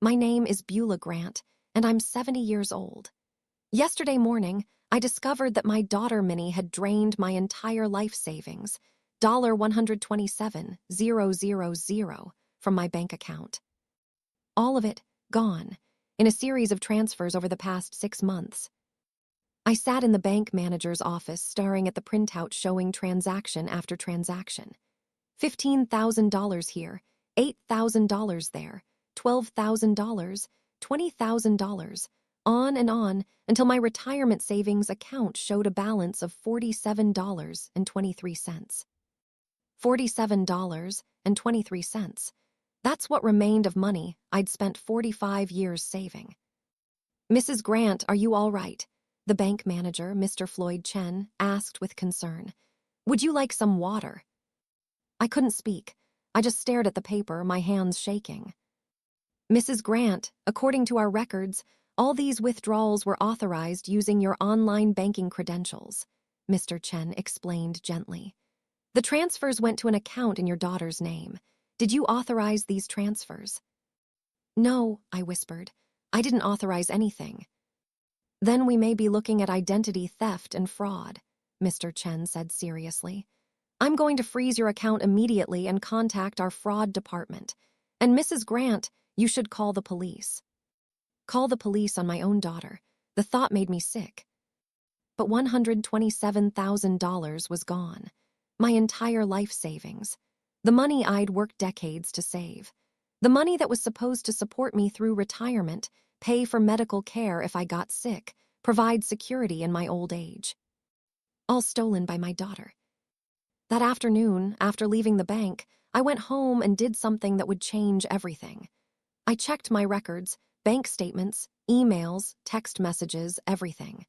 My name is Beulah Grant, and I'm 70 years old. Yesterday morning, I discovered that my daughter Minnie had drained my entire life savings, $127,000, from my bank account. All of it gone, in a series of transfers over the past 6 months. I sat in the bank manager's office staring at the printout showing transaction after transaction. $15,000 here, $8,000 there, $12,000, $20,000, on and on until my retirement savings account showed a balance of $47.23. $47.23. That's what remained of money I'd spent 45 years saving. "Mrs. Grant, are you all right?" the bank manager, Mr. Floyd Chen, asked with concern. "Would you like some water?" I couldn't speak. I just stared at the paper, my hands shaking. "Mrs. Grant, according to our records, all these withdrawals were authorized using your online banking credentials," Mr. Chen explained gently. "The transfers went to an account in your daughter's name. Did you authorize these transfers?" "No," I whispered. "I didn't authorize anything." "Then we may be looking at identity theft and fraud," Mr. Chen said seriously. "I'm going to freeze your account immediately and contact our fraud department. And Mrs. Grant, you should call the police." Call the police on my own daughter. The thought made me sick. But $127,000 was gone. My entire life savings. The money I'd worked decades to save. The money that was supposed to support me through retirement, pay for medical care if I got sick, provide security in my old age. All stolen by my daughter. That afternoon, after leaving the bank, I went home and did something that would change everything. I checked my records, bank statements, emails, text messages, everything.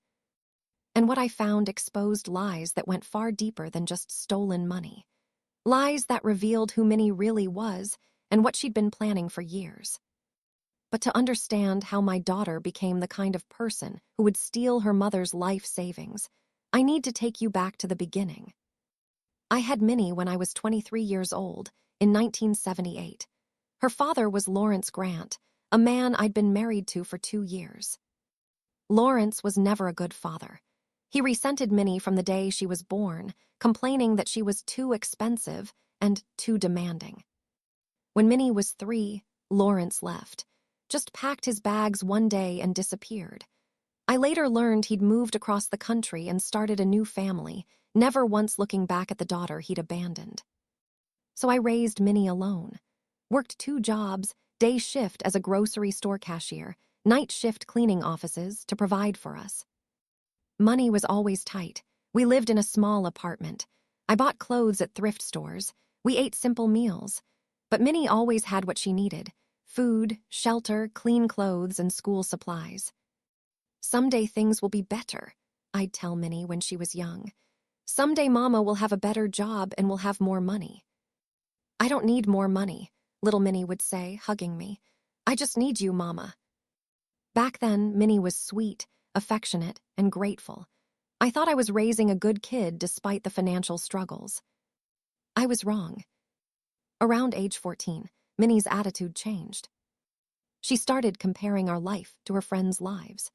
And what I found exposed lies that went far deeper than just stolen money. Lies that revealed who Minnie really was and what she'd been planning for years. But to understand how my daughter became the kind of person who would steal her mother's life savings, I need to take you back to the beginning. I had Minnie when I was 23 years old, in 1978. Her father was Lawrence Grant, a man I'd been married to for 2 years. Lawrence was never a good father. He resented Minnie from the day she was born, complaining that she was too expensive and too demanding. When Minnie was 3, Lawrence left, just packed his bags one day and disappeared. I later learned he'd moved across the country and started a new family, never once looking back at the daughter he'd abandoned. So I raised Minnie alone. Worked 2 jobs, day shift as a grocery store cashier, night shift cleaning offices to provide for us. Money was always tight. We lived in a small apartment. I bought clothes at thrift stores. We ate simple meals. But Minnie always had what she needed: food, shelter, clean clothes, and school supplies. "Someday things will be better," I'd tell Minnie when she was young. "Someday Mama will have a better job and will have more money." "I don't need more money," little Minnie would say, hugging me. "I just need you, Mama." Back then, Minnie was sweet, affectionate, and grateful. I thought I was raising a good kid despite the financial struggles. I was wrong. Around age 14, Minnie's attitude changed. She started comparing our life to her friends' lives.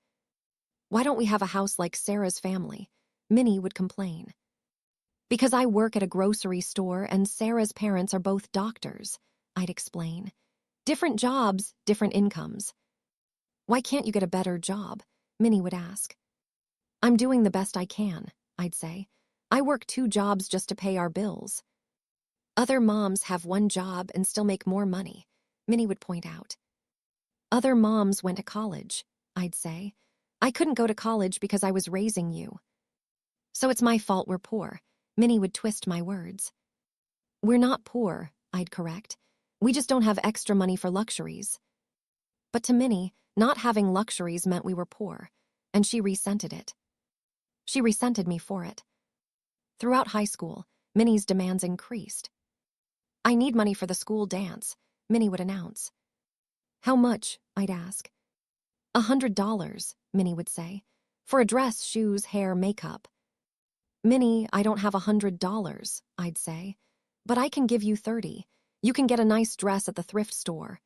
"Why don't we have a house like Sarah's family?" Minnie would complain. "Because I work at a grocery store and Sarah's parents are both doctors," I'd explain. "Different jobs, different incomes." "Why can't you get a better job?" Minnie would ask. "I'm doing the best I can," I'd say. "I work 2 jobs just to pay our bills." "Other moms have 1 job and still make more money," Minnie would point out. "Other moms went to college," I'd say. "I couldn't go to college because I was raising you." "So it's my fault we're poor," Minnie would twist my words. "We're not poor," I'd correct. "We just don't have extra money for luxuries." But to Minnie, not having luxuries meant we were poor, and she resented it. She resented me for it. Throughout high school, Minnie's demands increased. "I need money for the school dance," Minnie would announce. "How much?" I'd ask. $100, Minnie would say. "For a dress, shoes, hair, makeup." "Minnie, I don't have $100, I'd say. "But I can give you 30. You can get a nice dress at the thrift store."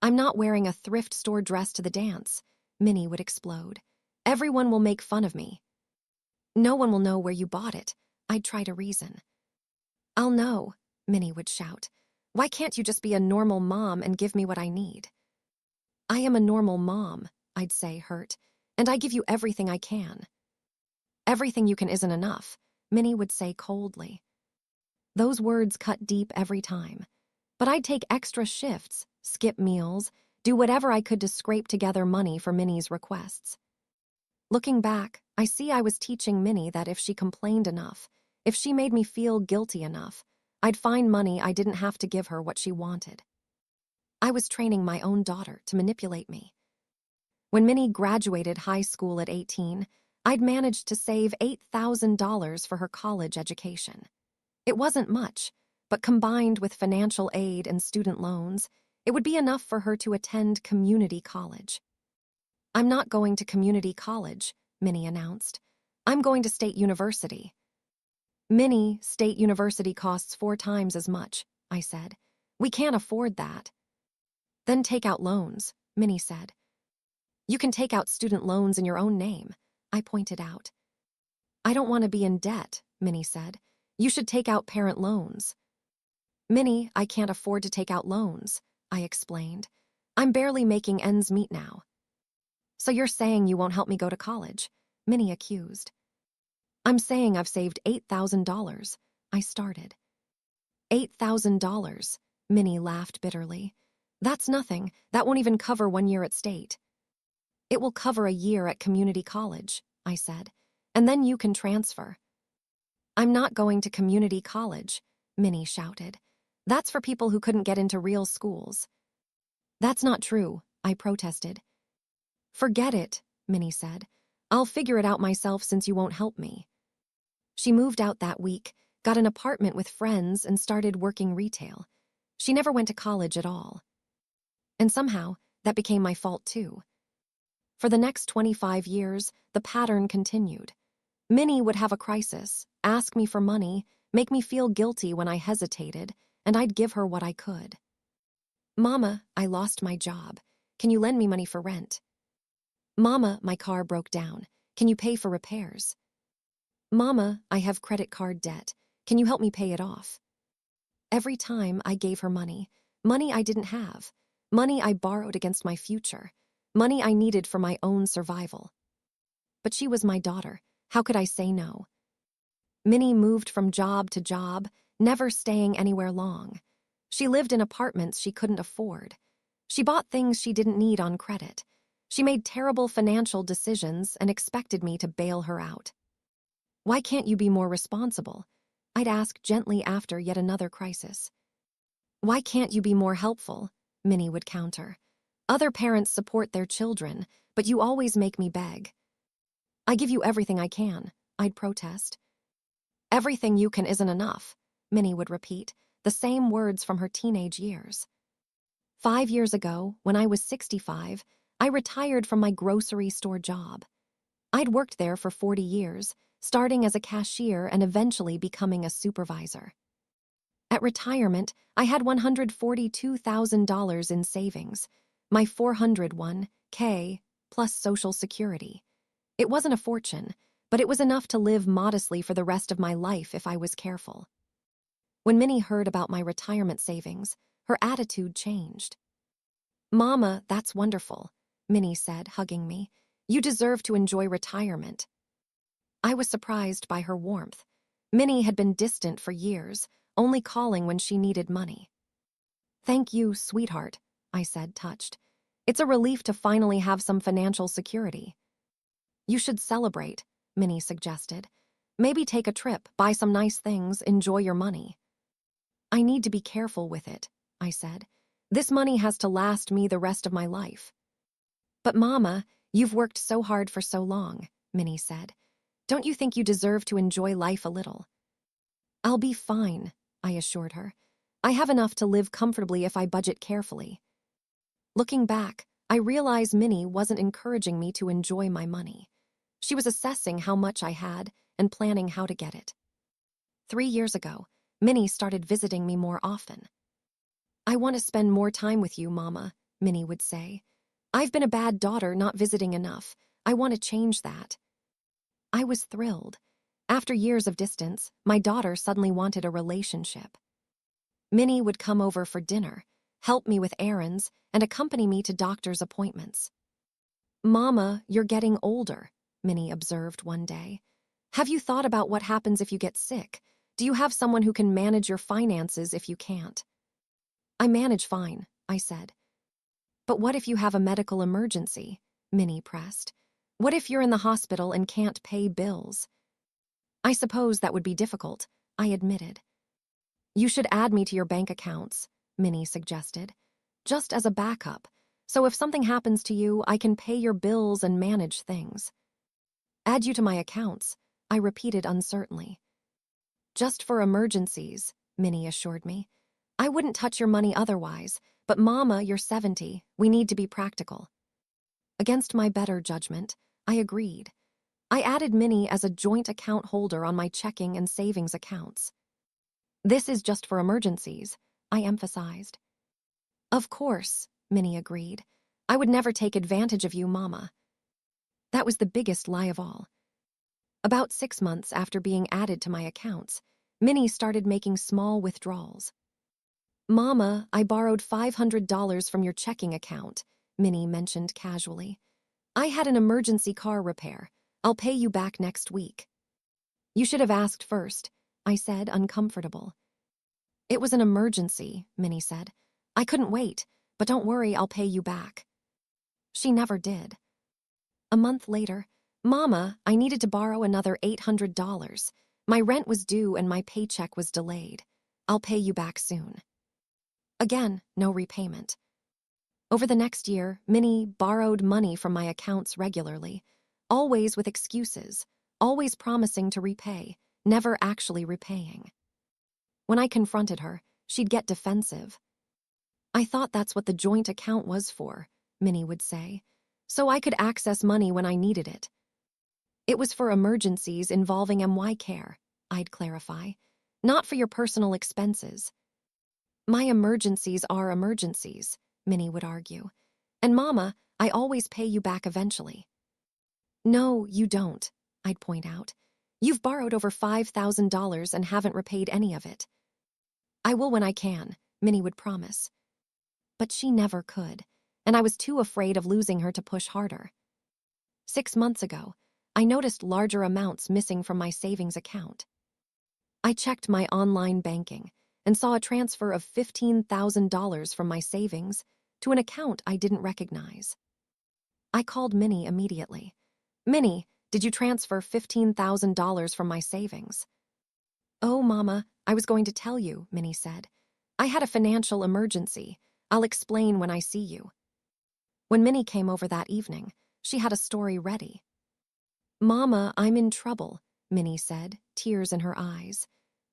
I'm not wearing a thrift store dress to the dance, Minnie would explode. Everyone will make fun of me. No one will know where you bought it, I'd try to reason. I'll know, Minnie would shout. Why can't you just be a normal mom and give me what I need? I am a normal mom, I'd say, hurt, and I give you everything I can. Everything you can isn't enough, Minnie would say coldly. Those words cut deep every time. But I'd take extra shifts, skip meals, do whatever I could to scrape together money for Minnie's requests. Looking back, I see I was teaching Minnie that if she complained enough, if she made me feel guilty enough, I'd find money I didn't have to give her what she wanted. I was training my own daughter to manipulate me. When Minnie graduated high school at 18, I'd managed to save $8,000 for her college education. It wasn't much, but combined with financial aid and student loans, it would be enough for her to attend community college. I'm not going to community college, Minnie announced. I'm going to State University. Minnie, State University costs 4 times as much, I said. We can't afford that. Then take out loans, Minnie said. You can take out student loans in your own name, I pointed out. I don't want to be in debt, Minnie said. You should take out parent loans. Minnie, I can't afford to take out loans, I explained. I'm barely making ends meet now. So you're saying you won't help me go to college? Minnie accused. I'm saying I've saved $8,000, I started. $8,000, Minnie laughed bitterly. That's nothing. That won't even cover 1 year at State. It will cover a year at community college, I said, and then you can transfer. I'm not going to community college, Minnie shouted. That's for people who couldn't get into real schools. That's not true, I protested. Forget it, Minnie said. I'll figure it out myself since you won't help me. She moved out that week, got an apartment with friends, and started working retail. She never went to college at all. And somehow, that became my fault too. For the next 25 years, the pattern continued. Minnie would have a crisis, ask me for money, make me feel guilty when I hesitated, and I'd give her what I could. Mama, I lost my job. Can you lend me money for rent? Mama, my car broke down. Can you pay for repairs? Mama, I have credit card debt. Can you help me pay it off? Every time I gave her money, money I didn't have, money I borrowed against my future, money I needed for my own survival. But she was my daughter. How could I say no? Minnie moved from job to job, never staying anywhere long. She lived in apartments she couldn't afford. She bought things she didn't need on credit. She made terrible financial decisions and expected me to bail her out. Why can't you be more responsible? I'd ask gently after yet another crisis. Why can't you be more helpful? Minnie would counter. Other parents support their children, but you always make me beg. I give you everything I can, I'd protest. Everything you can isn't enough, Minnie would repeat, the same words from her teenage years. 5 years ago, when I was 65, I retired from my grocery store job. I'd worked there for 40 years, starting as a cashier and eventually becoming a supervisor. At retirement, I had $142,000 in savings, my $401K plus Social Security. It wasn't a fortune, but it was enough to live modestly for the rest of my life if I was careful. When Minnie heard about my retirement savings, her attitude changed. Mama, that's wonderful, Minnie said, hugging me. You deserve to enjoy retirement. I was surprised by her warmth. Minnie had been distant for years, only calling when she needed money. Thank you, sweetheart, I said, touched. It's a relief to finally have some financial security. You should celebrate, Minnie suggested. Maybe take a trip, buy some nice things, enjoy your money. I need to be careful with it, I said. This money has to last me the rest of my life. But Mama, you've worked so hard for so long, Minnie said. Don't you think you deserve to enjoy life a little? I'll be fine, I assured her. I have enough to live comfortably if I budget carefully. Looking back, I realized Minnie wasn't encouraging me to enjoy my money. She was assessing how much I had and planning how to get it. 3 years ago, Minnie started visiting me more often. I want to spend more time with you, Mama, Minnie would say. "I've been a bad daughter, not visiting enough. I want to change that." I was thrilled. After years of distance, my daughter suddenly wanted a relationship. Minnie would come over for dinner, help me with errands, and accompany me to doctor's appointments. "Mama, you're getting older," Minnie observed one day. "Have you thought about what happens if you get sick? Do you have someone who can manage your finances if you can't?" "I manage fine," I said. "But what if you have a medical emergency?" Minnie pressed. "What if you're in the hospital and can't pay bills?" "I suppose that would be difficult," I admitted. "You should add me to your bank accounts," Minnie suggested, "just as a backup, so if something happens to you, I can pay your bills and manage things." "Add you to my accounts," I repeated uncertainly. "Just for emergencies," Minnie assured me. "I wouldn't touch your money otherwise, but Mama, you're 70, we need to be practical." Against my better judgment, I agreed. I added Minnie as a joint account holder on my checking and savings accounts. "This is just for emergencies," I emphasized. "Of course," Minnie agreed. "I would never take advantage of you, Mama." That was the biggest lie of all. About 6 months after being added to my accounts, Minnie started making small withdrawals. "Mama, I borrowed $500 from your checking account," Minnie mentioned casually. "I had an emergency car repair. I'll pay you back next week." "You should have asked first," I said, uncomfortable. "It was an emergency," Minnie said. "I couldn't wait, but don't worry, I'll pay you back." She never did. A month later, "Mama, I needed to borrow another $800. My rent was due and my paycheck was delayed. I'll pay you back soon." Again, no repayment. Over the next year, Minnie borrowed money from my accounts regularly, always with excuses, always promising to repay, never actually repaying. When I confronted her, she'd get defensive. "I thought that's what the joint account was for," Minnie would say, "so I could access money when I needed it." "It was for emergencies involving MY care," I'd clarify, "not for your personal expenses." "My emergencies are emergencies," Minnie would argue. "And Mama, I always pay you back eventually." "No, you don't," I'd point out. "You've borrowed over $5,000 and haven't repaid any of it." "I will when I can," Minnie would promise. But she never could, and I was too afraid of losing her to push harder. 6 months ago, I noticed larger amounts missing from my savings account. I checked my online banking and saw a transfer of $15,000 from my savings to an account I didn't recognize. I called Minnie immediately. "Minnie, did you transfer $15,000 from my savings?" "Oh, Mama, I was going to tell you," Minnie said. "I had a financial emergency. I'll explain when I see you." When Minnie came over that evening, she had a story ready. "Mama, I'm in trouble," Minnie said, tears in her eyes.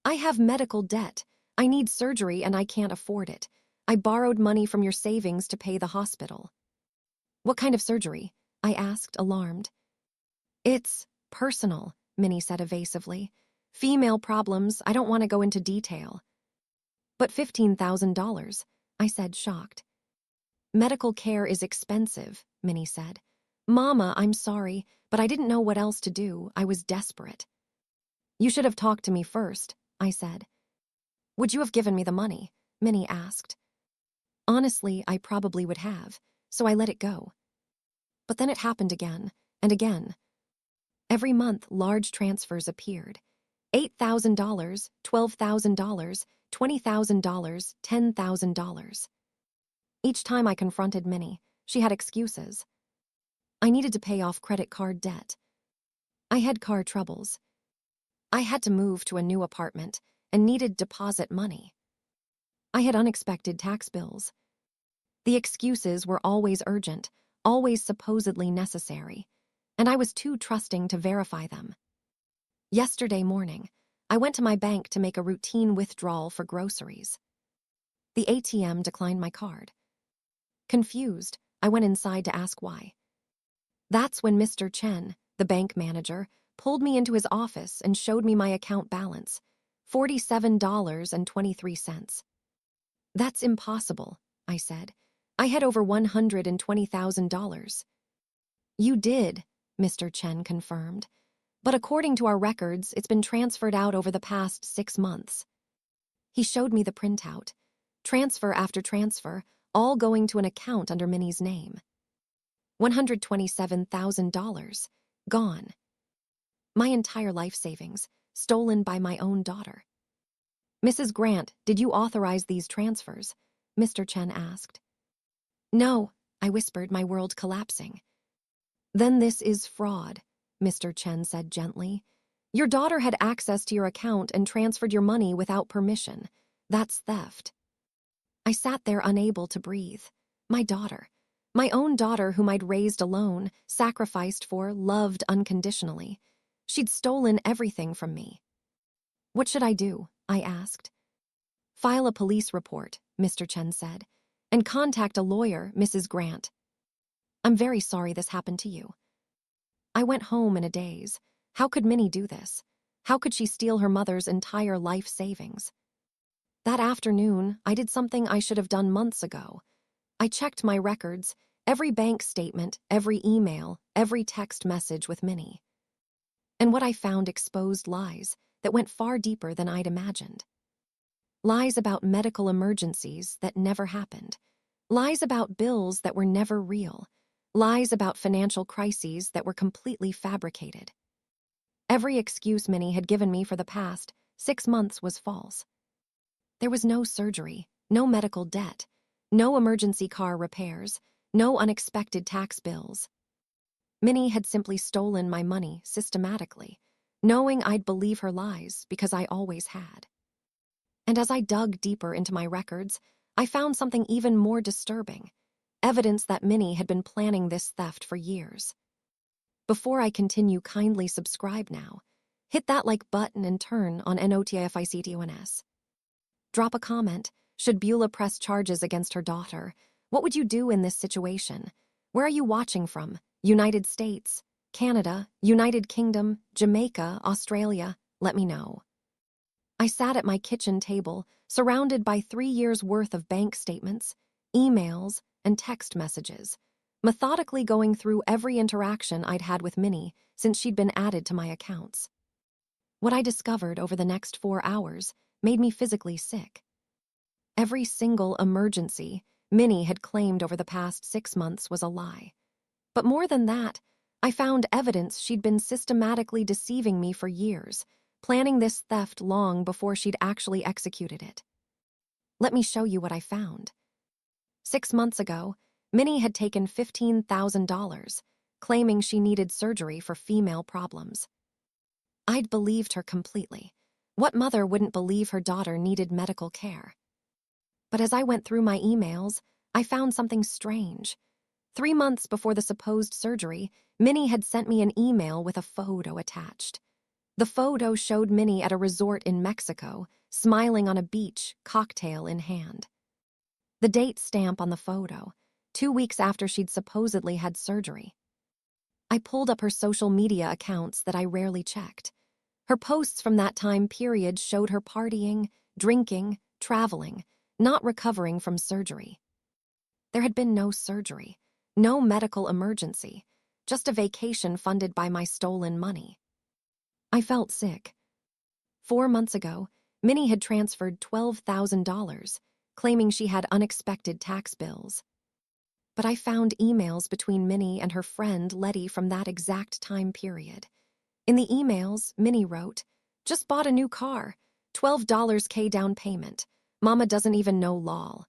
"I have medical debt. I need surgery and I can't afford it. I borrowed money from your savings to pay the hospital." "What kind of surgery?" I asked, alarmed. "It's personal," Minnie said evasively. "Female problems, I don't want to go into detail." "But $15,000, I said, shocked. "Medical care is expensive," Minnie said. "Mama, I'm sorry, but I didn't know what else to do. I was desperate." "You should have talked to me first," I said. "Would you have given me the money?" Minnie asked. Honestly, I probably would have, so I let it go. But then it happened again, and again. Every month, large transfers appeared. $8,000, $12,000, $20,000, $10,000. Each time I confronted Minnie, she had excuses. I needed to pay off credit card debt. I had car troubles. I had to move to a new apartment and needed deposit money. I had unexpected tax bills. The excuses were always urgent, always supposedly necessary, and I was too trusting to verify them. Yesterday morning, I went to my bank to make a routine withdrawal for groceries. The ATM declined my card. Confused, I went inside to ask why. That's when Mr. Chen, the bank manager, pulled me into his office and showed me my account balance, $47.23. "That's impossible," I said. I had over $120,000. You did, Mr. Chen confirmed. But according to our records, it's been transferred out over the past 6 months. He showed me the printout. Transfer after transfer, all going to an account under Minnie's name. $127,000. Gone. My entire life savings, stolen by my own daughter. Mrs. Grant, did you authorize these transfers? Mr. Chen asked. No, I whispered, my world collapsing. Then this is fraud, Mr. Chen said gently. Your daughter had access to your account and transferred your money without permission. That's theft. I sat there unable to breathe. My daughter. My own daughter whom I'd raised alone, sacrificed for, loved unconditionally. She'd stolen everything from me. What should I do? I asked. File a police report, Mr. Chen said, and contact a lawyer, Mrs. Grant. I'm very sorry this happened to you. I went home in a daze. How could Minnie do this? How could she steal her mother's entire life savings? That afternoon, I did something I should have done months ago. I checked my records, every bank statement, every email, every text message with Minnie. And what I found exposed lies that went far deeper than I'd imagined. Lies about medical emergencies that never happened. Lies about bills that were never real. Lies about financial crises that were completely fabricated. Every excuse Minnie had given me for the past 6 months was false. There was no surgery, no medical debt, no emergency car repairs, no unexpected tax bills. Minnie had simply stolen my money systematically, knowing I'd believe her lies because I always had. And as I dug deeper into my records, I found something even more disturbing. Evidence that Minnie had been planning this theft for years. Before I continue, kindly subscribe now. Hit that like button and turn on NOTIFICTONS. Drop a comment. Should Beulah press charges against her daughter? What would you do in this situation? Where are you watching from? United States, Canada, United Kingdom, Jamaica, Australia? Let me know. I sat at my kitchen table, surrounded by 3 years' worth of bank statements, emails, and text messages, methodically going through every interaction I'd had with Minnie since she'd been added to my accounts. What I discovered over the next 4 hours made me physically sick. Every single emergency Minnie had claimed over the past 6 months was a lie. But more than that, I found evidence she'd been systematically deceiving me for years, planning this theft long before she'd actually executed it. Let me show you what I found. 6 months ago, Minnie had taken $15,000, claiming she needed surgery for female problems. I'd believed her completely. What mother wouldn't believe her daughter needed medical care? But as I went through my emails, I found something strange. 3 months before the supposed surgery, Minnie had sent me an email with a photo attached. The photo showed Minnie at a resort in Mexico, smiling on a beach, cocktail in hand. The date stamp on the photo, 2 weeks after she'd supposedly had surgery. I pulled up her social media accounts that I rarely checked. Her posts from that time period showed her partying, drinking, traveling, not recovering from surgery. There had been no surgery, no medical emergency, just a vacation funded by my stolen money. I felt sick. 4 months ago, Minnie had transferred $12,000, claiming she had unexpected tax bills. But I found emails between Minnie and her friend Letty from that exact time period. In the emails, Minnie wrote, "Just bought a new car, $12K down payment. Mama doesn't even know lol."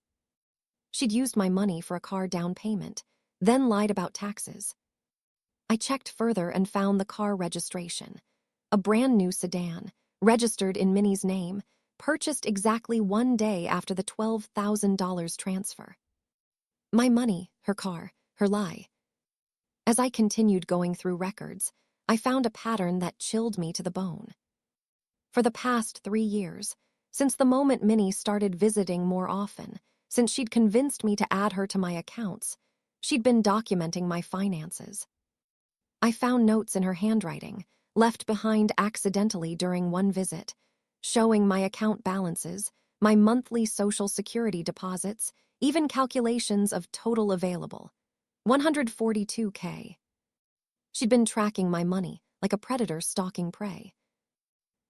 She'd used my money for a car down payment, then lied about taxes. I checked further and found the car registration. A brand new sedan, registered in Minnie's name, purchased exactly 1 day after the $12,000 transfer. My money, her car, her lie. As I continued going through records, I found a pattern that chilled me to the bone. For the past 3 years, since the moment Minnie started visiting more often, since she'd convinced me to add her to my accounts, she'd been documenting my finances. I found notes in her handwriting, left behind accidentally during one visit, showing my account balances, my monthly Social Security deposits, even calculations of total available. 142K. She'd been tracking my money like a predator stalking prey.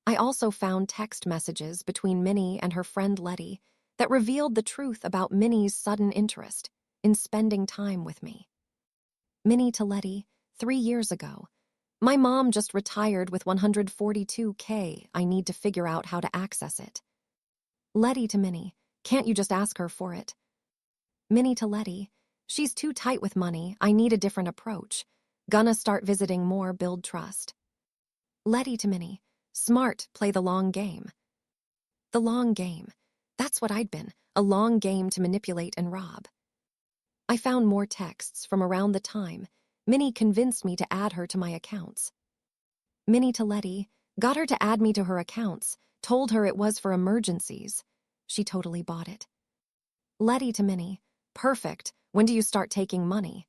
I also found text messages between Minnie and her friend Letty that revealed the truth about Minnie's sudden interest in spending time with me. Minnie to Letty, 3 years ago. My mom just retired with 142K. I need to figure out how to access it. Letty to Minnie, can't you just ask her for it? Minnie to Letty, she's too tight with money. I need a different approach. Gonna start visiting more, build trust. Letty to Minnie, smart, play the long game. The long game. That's what I'd been, a long game to manipulate and rob. I found more texts from around the time Minnie convinced me to add her to my accounts. Minnie to Letty, got her to add me to her accounts, told her it was for emergencies. She totally bought it. Letty to Minnie, perfect, when do you start taking money?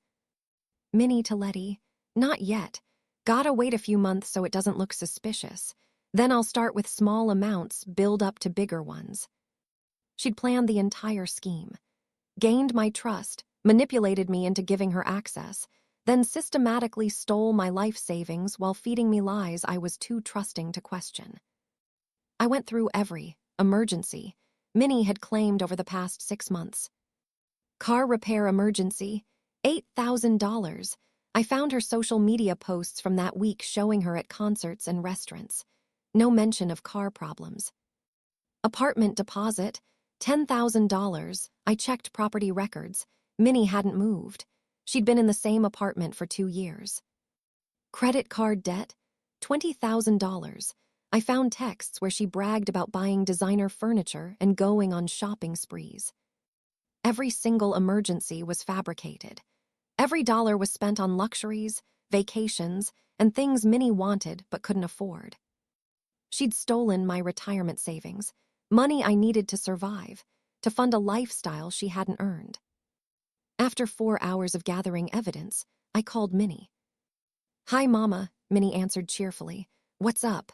Minnie to Letty, not yet. Gotta wait a few months so it doesn't look suspicious. Then I'll start with small amounts, build up to bigger ones. She'd planned the entire scheme, gained my trust, manipulated me into giving her access, then systematically stole my life savings while feeding me lies I was too trusting to question. I went through every emergency Minnie had claimed over the past 6 months. Car repair emergency, $8,000. I found her social media posts from that week showing her at concerts and restaurants. No mention of car problems. Apartment deposit, $10,000. I checked property records. Minnie hadn't moved. She'd been in the same apartment for 2 years. Credit card debt, $20,000. I found texts where she bragged about buying designer furniture and going on shopping sprees. Every single emergency was fabricated. Every dollar was spent on luxuries, vacations, and things Minnie wanted but couldn't afford. She'd stolen my retirement savings, money I needed to survive, to fund a lifestyle she hadn't earned. After 4 hours of gathering evidence, I called Minnie. "Hi, Mama," Minnie answered cheerfully. "What's up?"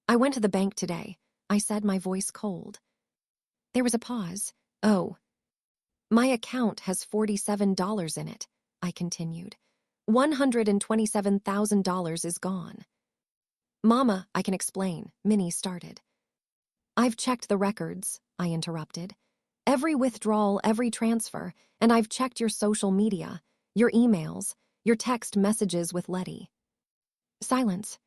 "I went to the bank today," I said, my voice cold. There was a pause. "Oh. My account has $47 in it," I continued. $127,000 is gone." "Mama, I can explain," Minnie started. "I've checked the records," I interrupted. "Every withdrawal, every transfer, and I've checked your social media, your emails, your text messages with Letty." Silence.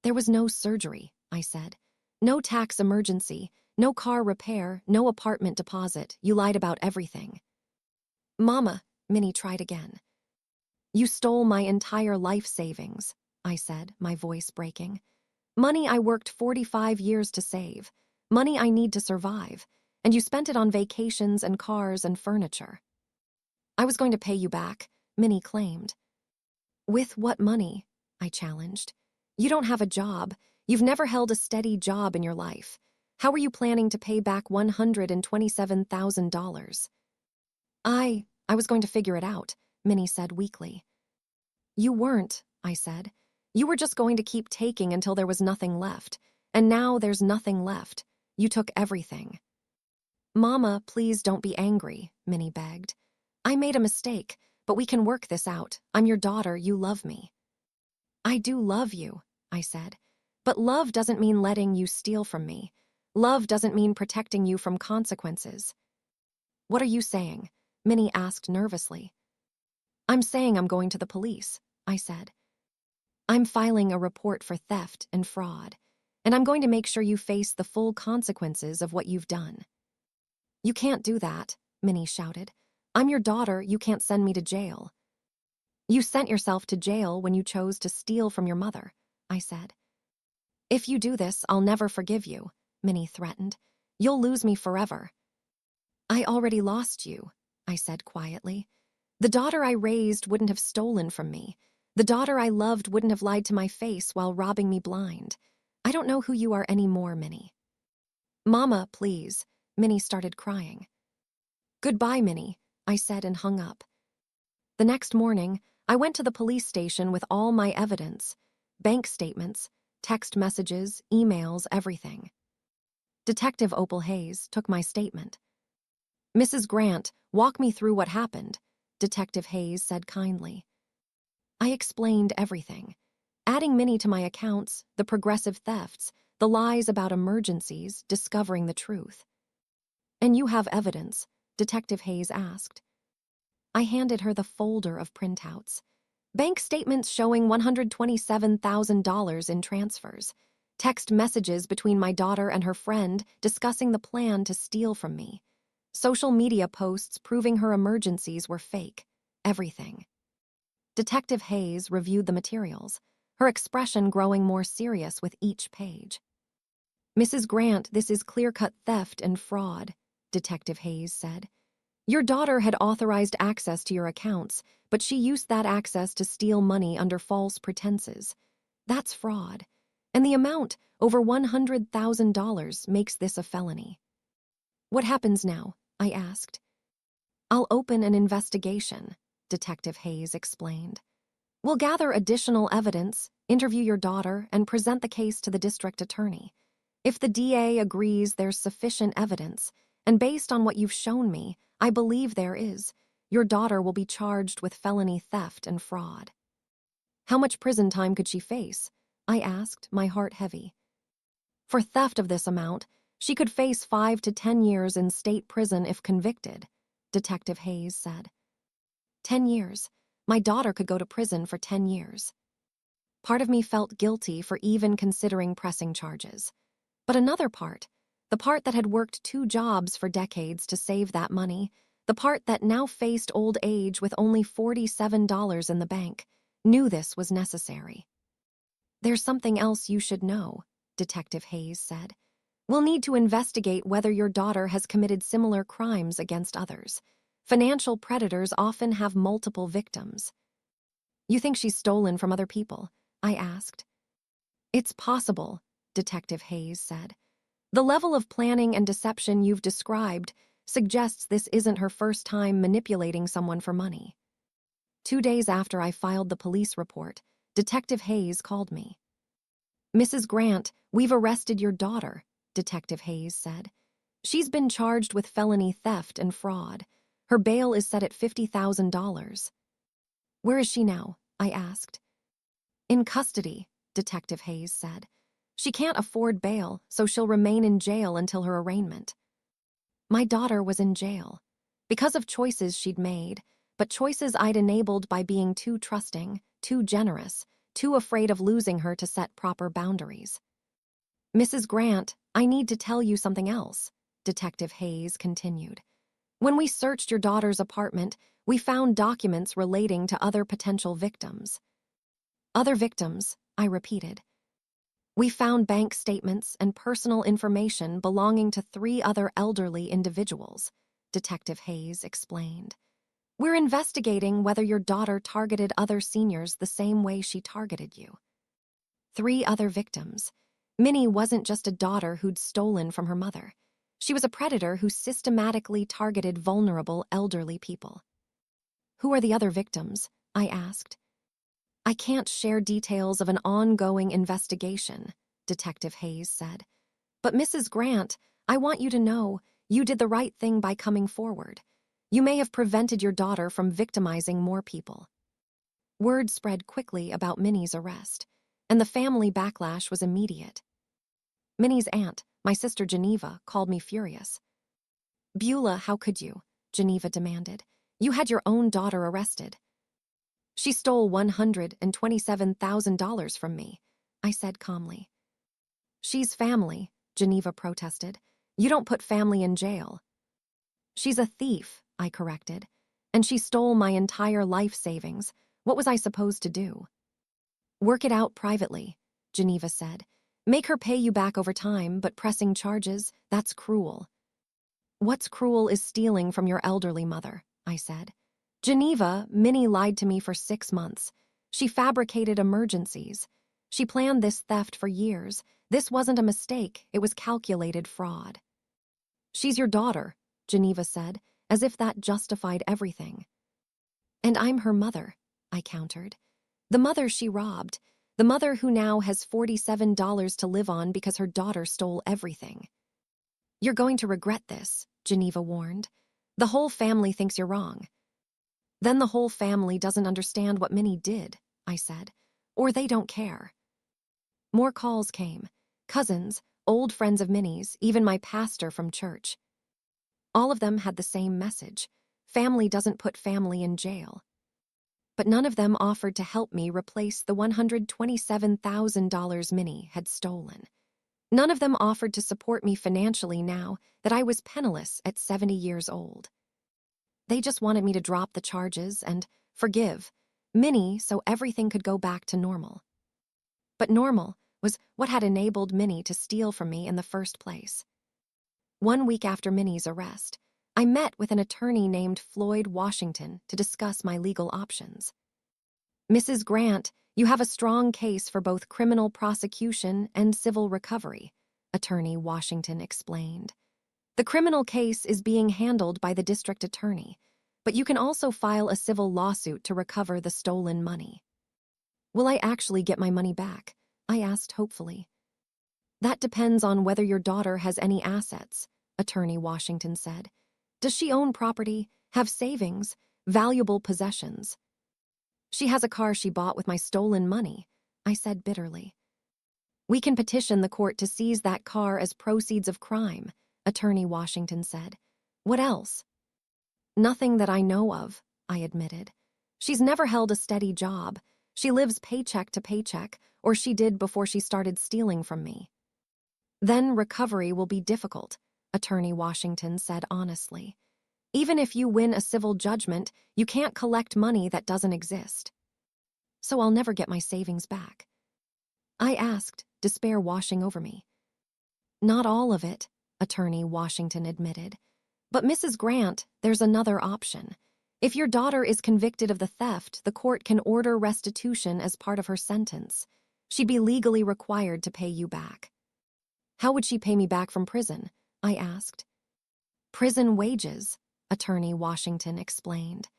"There was no surgery," I said. "No tax emergency, no car repair, no apartment deposit. You lied about everything." "Mama," Minnie tried again. "You stole my entire life savings," I said, my voice breaking. "Money I worked 45 years to save, money I need to survive, and you spent it on vacations and cars and furniture." "I was going to pay you back," Minnie claimed. "With what money?" I challenged. "You don't have a job. You've never held a steady job in your life. How were you planning to pay back $127,000? I was going to figure it out," Minnie said weakly. "You weren't," I said. "You were just going to keep taking until there was nothing left. And now there's nothing left. You took everything." "Mama, please don't be angry," Minnie begged. "I made a mistake, but we can work this out. I'm your daughter, you love me." "I do love you," I said. "But love doesn't mean letting you steal from me. Love doesn't mean protecting you from consequences." "What are you saying?" Minnie asked nervously. "I'm saying I'm going to the police," I said. "I'm filing a report for theft and fraud, and I'm going to make sure you face the full consequences of what you've done." "You can't do that," Minnie shouted. "I'm your daughter, you can't send me to jail." "You sent yourself to jail when you chose to steal from your mother," I said. "If you do this, I'll never forgive you," Minnie threatened. "You'll lose me forever." "I already lost you," I said quietly. "The daughter I raised wouldn't have stolen from me. The daughter I loved wouldn't have lied to my face while robbing me blind. I don't know who you are anymore, Minnie." "Mama, please," Minnie started crying. "Goodbye, Minnie," I said and hung up. The next morning, I went to the police station with all my evidence, bank statements, text messages, emails, everything. Detective Opal Hayes took my statement. Mrs. Grant, walk me through what happened, Detective Hayes said kindly. I explained everything, adding Minnie to my accounts, the progressive thefts, the lies about emergencies, discovering the truth. And you have evidence, Detective Hayes asked. I handed her the folder of printouts. Bank statements showing $127,000 in transfers. Text messages between my daughter and her friend discussing the plan to steal from me. Social media posts proving her emergencies were fake. Everything. Detective Hayes reviewed the materials, her expression growing more serious with each page. Mrs. Grant, this is clear-cut theft and fraud, Detective Hayes said. Your daughter had authorized access to your accounts, but she used that access to steal money under false pretenses. That's fraud. And the amount, over $100,000, makes this a felony. What happens now? I asked. I'll open an investigation, Detective Hayes explained. We'll gather additional evidence, interview your daughter, and present the case to the district attorney. If the DA agrees there's sufficient evidence, and based on what you've shown me, I believe there is, your daughter will be charged with felony theft and fraud. How much prison time could she face? I asked, my heart heavy. For theft of this amount, she could face 5 to 10 years in state prison if convicted, Detective Hayes said. 10 years. My daughter could go to prison for 10 years. Part of me felt guilty for even considering pressing charges. But another part, the part that had worked 2 jobs for decades to save that money, the part that now faced old age with only $47 in the bank, knew this was necessary. There's something else you should know, Detective Hayes said. We'll need to investigate whether your daughter has committed similar crimes against others. Financial predators often have multiple victims. You think she's stolen from other people? I asked. It's possible, Detective Hayes said. The level of planning and deception you've described suggests this isn't her first time manipulating someone for money. 2 days after I filed the police report, Detective Hayes called me. Mrs. Grant, we've arrested your daughter, Detective Hayes said. She's been charged with felony theft and fraud. Her bail is set at $50,000. Where is she now? I asked. In custody, Detective Hayes said. She can't afford bail, so she'll remain in jail until her arraignment. My daughter was in jail because of choices she'd made, but choices I'd enabled by being too trusting, too generous, too afraid of losing her to set proper boundaries. Mrs. Grant, I need to tell you something else, Detective Hayes continued. When we searched your daughter's apartment, we found documents relating to other potential victims. Other victims, I repeated. We found bank statements and personal information belonging to 3 other elderly individuals, Detective Hayes explained. We're investigating whether your daughter targeted other seniors the same way she targeted you. 3 other victims. Minnie wasn't just a daughter who'd stolen from her mother. She was a predator who systematically targeted vulnerable elderly people. Who are the other victims? I asked. I can't share details of an ongoing investigation, Detective Hayes said. But Mrs. Grant, I want you to know you did the right thing by coming forward. You may have prevented your daughter from victimizing more people. Word spread quickly about Minnie's arrest, and the family backlash was immediate. Minnie's aunt, my sister Geneva, called me furious. Beulah, how could you? Geneva demanded. You had your own daughter arrested. She stole $127,000 from me, I said calmly. She's family, Geneva protested. You don't put family in jail. She's a thief, I corrected, and she stole my entire life savings. What was I supposed to do? Work it out privately, Geneva said. Make her pay you back over time, but pressing charges, that's cruel. What's cruel is stealing from your elderly mother, I said. Geneva, Minnie lied to me for 6 months. She fabricated emergencies. She planned this theft for years. This wasn't a mistake, it was calculated fraud. She's your daughter, Geneva said, as if that justified everything. And I'm her mother, I countered. The mother she robbed, the mother who now has $47 to live on because her daughter stole everything. You're going to regret this, Geneva warned. The whole family thinks you're wrong. Then the whole family doesn't understand what Minnie did, I said, or they don't care. More calls came. Cousins, old friends of Minnie's, even my pastor from church. All of them had the same message. Family doesn't put family in jail. But none of them offered to help me replace the $127,000 Minnie had stolen. None of them offered to support me financially now that I was penniless at 70 years old. They just wanted me to drop the charges and forgive Minnie so everything could go back to normal. But normal was what had enabled Minnie to steal from me in the first place. 1 week after Minnie's arrest, I met with an attorney named Floyd Washington to discuss my legal options. Mrs. Grant, you have a strong case for both criminal prosecution and civil recovery, Attorney Washington explained. The criminal case is being handled by the district attorney, but you can also file a civil lawsuit to recover the stolen money. Will I actually get my money back? I asked hopefully. That depends on whether your daughter has any assets, Attorney Washington said. Does she own property, have savings, valuable possessions? She has a car she bought with my stolen money, I said bitterly. We can petition the court to seize that car as proceeds of crime, Attorney Washington said. What else? Nothing that I know of, I admitted. She's never held a steady job. She lives paycheck to paycheck, or she did before she started stealing from me. Then recovery will be difficult, Attorney Washington said honestly. Even if you win a civil judgment, you can't collect money that doesn't exist. So I'll never get my savings back. I asked, despair washing over me. Not all of it, Attorney Washington admitted. But Mrs. Grant, there's another option. If your daughter is convicted of the theft, the court can order restitution as part of her sentence. She'd be legally required to pay you back. How would she pay me back from prison? I asked. Prison wages, Attorney Washington explained.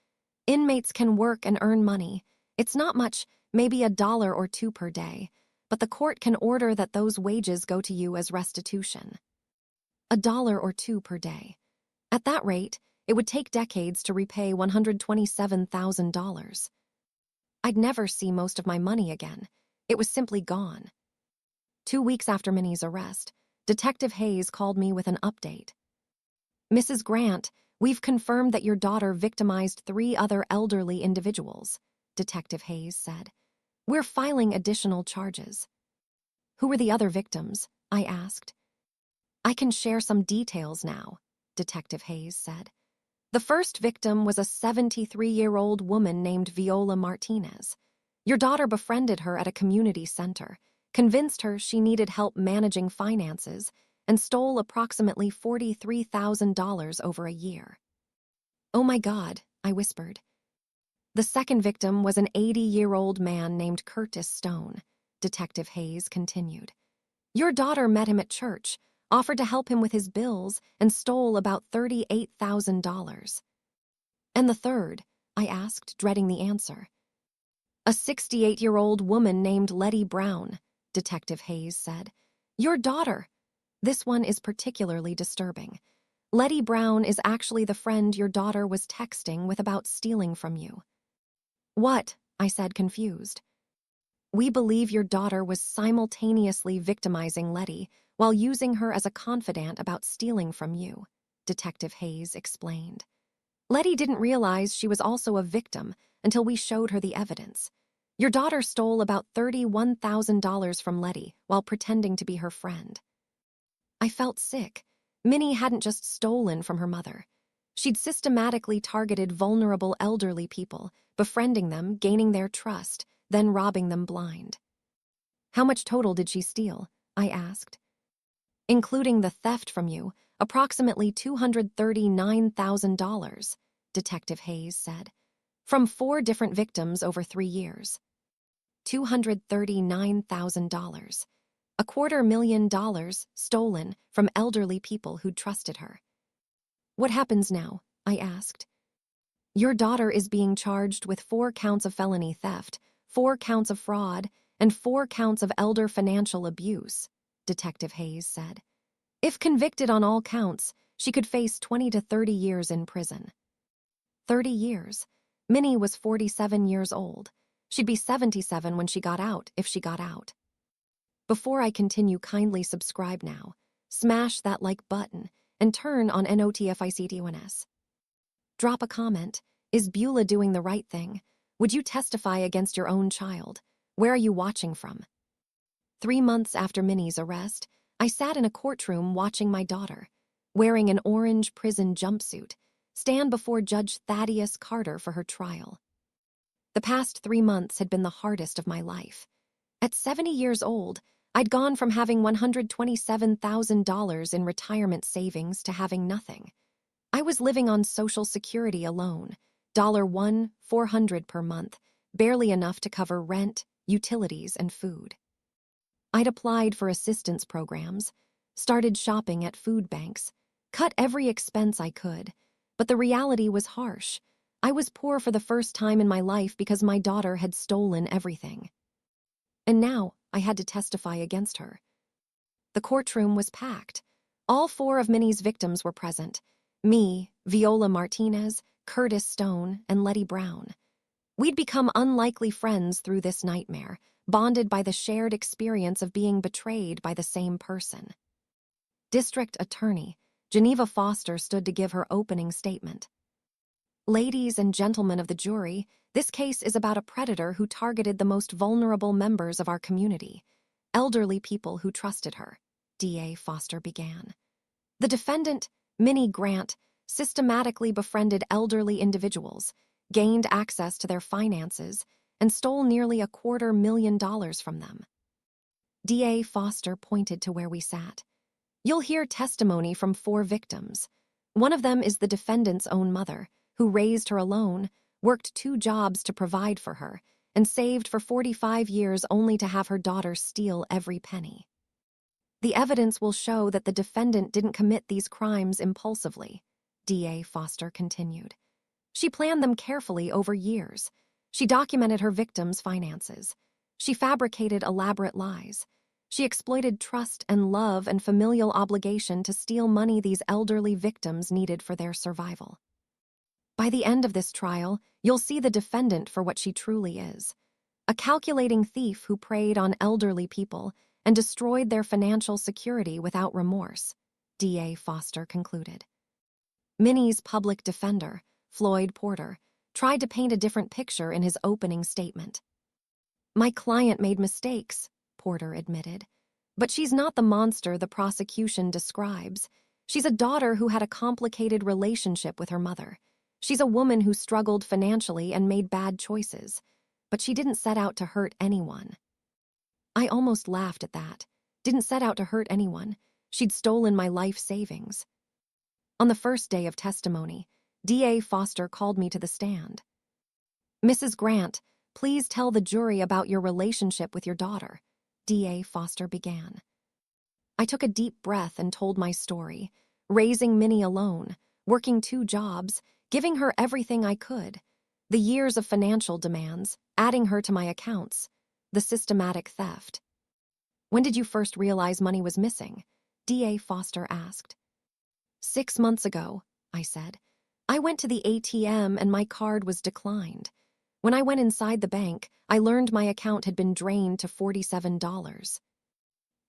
Inmates can work and earn money. It's not much, maybe $1 or $2 per day, but the court can order that those wages go to you as restitution. $1 or $2 per day. At that rate, it would take decades to repay $127,000. I'd never see most of my money again. It was simply gone. 2 weeks after Minnie's arrest, Detective Hayes called me with an update. Mrs. Grant, we've confirmed that your daughter victimized 3 other elderly individuals, Detective Hayes said. We're filing additional charges. Who were the other victims? I asked. I can share some details now, Detective Hayes said. The first victim was a 73-year-old woman named Beulah Martinez. Your daughter befriended her at a community center, convinced her she needed help managing finances, and stole approximately $43,000 over a year. Oh my God, I whispered. The second victim was an 80-year-old man named Curtis Stone, Detective Hayes continued. Your daughter met him at church, offered to help him with his bills, and stole about $38,000. And the third? I asked, dreading the answer. A 68-year-old woman named Letty Brown, Detective Hayes said. Your daughter. This one is particularly disturbing. Letty Brown is actually the friend your daughter was texting with about stealing from you. What? I said, confused. We believe your daughter was simultaneously victimizing Letty while using her as a confidant about stealing from you, Detective Hayes explained. Letty didn't realize she was also a victim until we showed her the evidence. Your daughter stole about $31,000 from Letty while pretending to be her friend. I felt sick. Minnie hadn't just stolen from her mother. She'd systematically targeted vulnerable elderly people, befriending them, gaining their trust, then robbing them blind. How much total did she steal? I asked. Including the theft from you, approximately $239,000, Detective Hayes said, from 4 different victims over 3 years. $239,000. $250,000 stolen from elderly people who'd trusted her. What happens now? I asked. Your daughter is being charged with 4 counts of felony theft, 4 counts of fraud, and 4 counts of elder financial abuse, Detective Hayes said. If convicted on all counts, She could face 20 to 30 years in prison. 30 years. Minnie was 47 years old. She'd be 77 when she got out, if she got out. Before I continue, kindly subscribe now. Smash that like button and turn on notifications. Drop a comment. Is Beulah doing the right thing? Would you testify against your own child? Where are you watching from? 3 months after Minnie's arrest, I sat in a courtroom watching my daughter, wearing an orange prison jumpsuit, stand before Judge Thaddeus Carter for her trial. The past 3 months had been the hardest of my life. At 70 years old, I'd gone from having $127,000 in retirement savings to having nothing. I was living on Social Security alone, $400 per month, barely enough to cover rent, utilities, and food. I'd applied for assistance programs, started shopping at food banks, cut every expense I could, but the reality was harsh. I was poor for the first time in my life because my daughter had stolen everything. And now I had to testify against her. The courtroom was packed. All 4 of Minnie's victims were present: me, Viola Martinez, Curtis Stone, and Letty Brown. We'd become unlikely friends through this nightmare, bonded by the shared experience of being betrayed by the same person. District Attorney Geneva Foster stood to give her opening statement. Ladies and gentlemen of the jury, this case is about a predator who targeted the most vulnerable members of our community, elderly people who trusted her, DA Foster began. The defendant, Minnie Grant, systematically befriended elderly individuals, gained access to their finances, and stole nearly $250,000 from them. DA Foster pointed to where we sat. You'll hear testimony from 4 victims. One of them is the defendant's own mother, who raised her alone, worked 2 jobs to provide for her, and saved for 45 years only to have her daughter steal every penny. The evidence will show that the defendant didn't commit these crimes impulsively, DA Foster continued. She planned them carefully over years. She documented her victims' finances. She fabricated elaborate lies. She exploited trust and love and familial obligation to steal money these elderly victims needed for their survival. By the end of this trial, you'll see the defendant for what she truly is: a calculating thief who preyed on elderly people and destroyed their financial security without remorse, DA Foster concluded. Minnie's public defender, Floyd Porter, tried to paint a different picture in his opening statement. My client made mistakes, Porter admitted, but she's not the monster the prosecution describes. She's a daughter who had a complicated relationship with her mother. She's a woman who struggled financially and made bad choices, but she didn't set out to hurt anyone. I almost laughed at that. Didn't set out to hurt anyone. She'd stolen my life savings. On the first day of testimony, DA Foster called me to the stand. Mrs. Grant, please tell the jury about your relationship with your daughter, DA Foster began. I took a deep breath and told my story, raising Minnie alone, working 2 jobs, giving her everything I could, the years of financial demands, adding her to my accounts, the systematic theft. When did you first realize money was missing? DA Foster asked. 6 months ago, I said. I went to the ATM and my card was declined. When I went inside the bank, I learned my account had been drained to $47.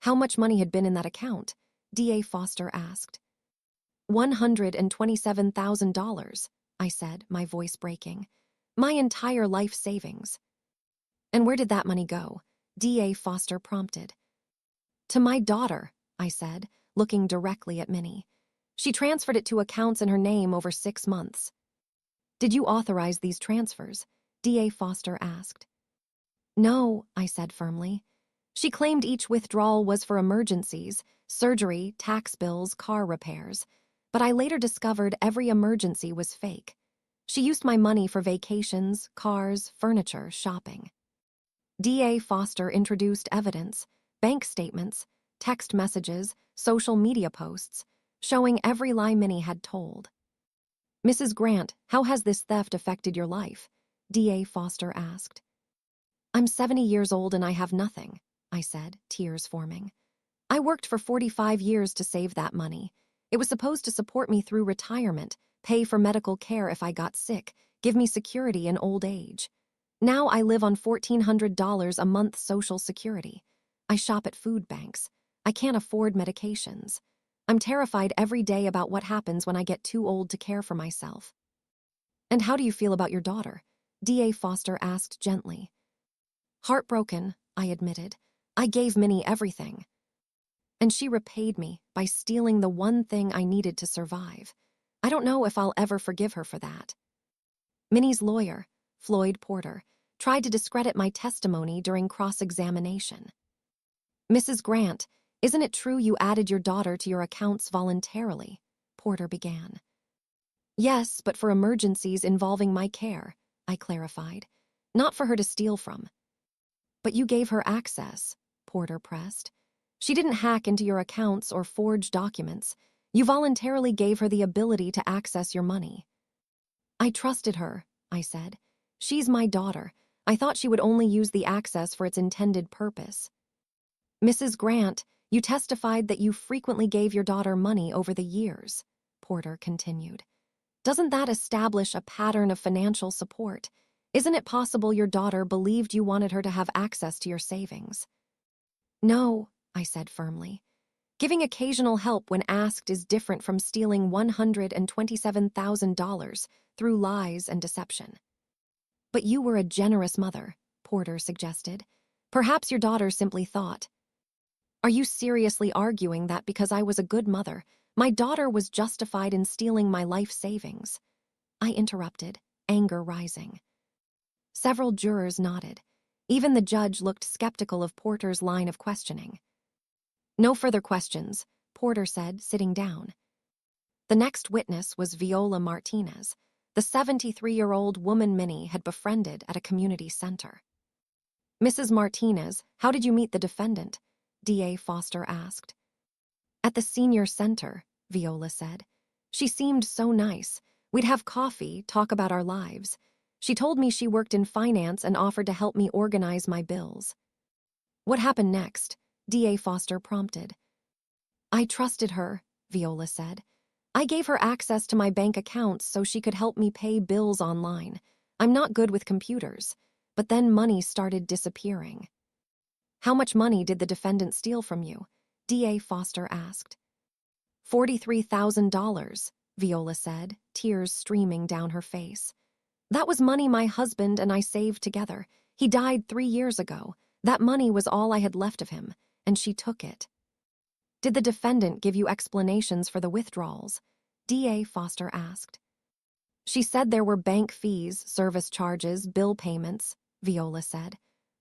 How much money had been in that account? DA Foster asked. $127,000, I said, my voice breaking. My entire life savings. And where did that money go? DA Foster prompted. To my daughter, I said, looking directly at Minnie. She transferred it to accounts in her name over 6 months. Did you authorize these transfers? DA Foster asked. No, I said firmly. She claimed each withdrawal was for emergencies, surgery, tax bills, car repairs, but I later discovered every emergency was fake. She used my money for vacations, cars, furniture, shopping. DA Foster introduced evidence, bank statements, text messages, social media posts, showing every lie Minnie had told. Mrs. Grant, how has this theft affected your life? DA Foster asked. I'm 70 years old and I have nothing, I said, tears forming. I worked for 45 years to save that money. It was supposed to support me through retirement, pay for medical care if I got sick, give me security in old age. Now I live on $1,400 a month Social Security. I shop at food banks. I can't afford medications. I'm terrified every day about what happens when I get too old to care for myself. And how do you feel about your daughter? D.A. Foster asked gently. Heartbroken, I admitted. I gave Minnie everything. And she repaid me by stealing the one thing I needed to survive. I don't know if I'll ever forgive her for that. Minnie's lawyer, Floyd Porter, tried to discredit my testimony during cross-examination. Mrs. Grant, isn't it true you added your daughter to your accounts voluntarily? Porter began. Yes, but for emergencies involving my care, I clarified. Not for her to steal from. But you gave her access, Porter pressed. She didn't hack into your accounts or forge documents. You voluntarily gave her the ability to access your money. I trusted her, I said. She's my daughter. I thought she would only use the access for its intended purpose. Mrs. Grant, you testified that you frequently gave your daughter money over the years, Porter continued. Doesn't that establish a pattern of financial support? Isn't it possible your daughter believed you wanted her to have access to your savings? No, I said firmly. Giving occasional help when asked is different from stealing $127,000 through lies and deception. But you were a generous mother, Porter suggested. Perhaps your daughter simply thought. Are you seriously arguing that because I was a good mother, my daughter was justified in stealing my life savings? I interrupted, anger rising. Several jurors nodded. Even the judge looked skeptical of Porter's line of questioning. No further questions, Porter said, sitting down. The next witness was Beulah Martinez, the 73-year-old woman Minnie had befriended at a community center. Mrs. Martinez, how did you meet the defendant? D.A. Foster asked. At the senior center, Beulah said. She seemed so nice. We'd have coffee, talk about our lives. She told me she worked in finance and offered to help me organize my bills. What happened next? D.A. Foster prompted. I trusted her, Beulah said. I gave her access to my bank accounts so she could help me pay bills online. I'm not good with computers. But then money started disappearing. How much money did the defendant steal from you? D.A. Foster asked. $43,000, Beulah said, tears streaming down her face. That was money my husband and I saved together. He died 3 years ago. That money was all I had left of him, and she took it. Did the defendant give you explanations for the withdrawals? D.A. Foster asked. She said there were bank fees, service charges, bill payments, Beulah said.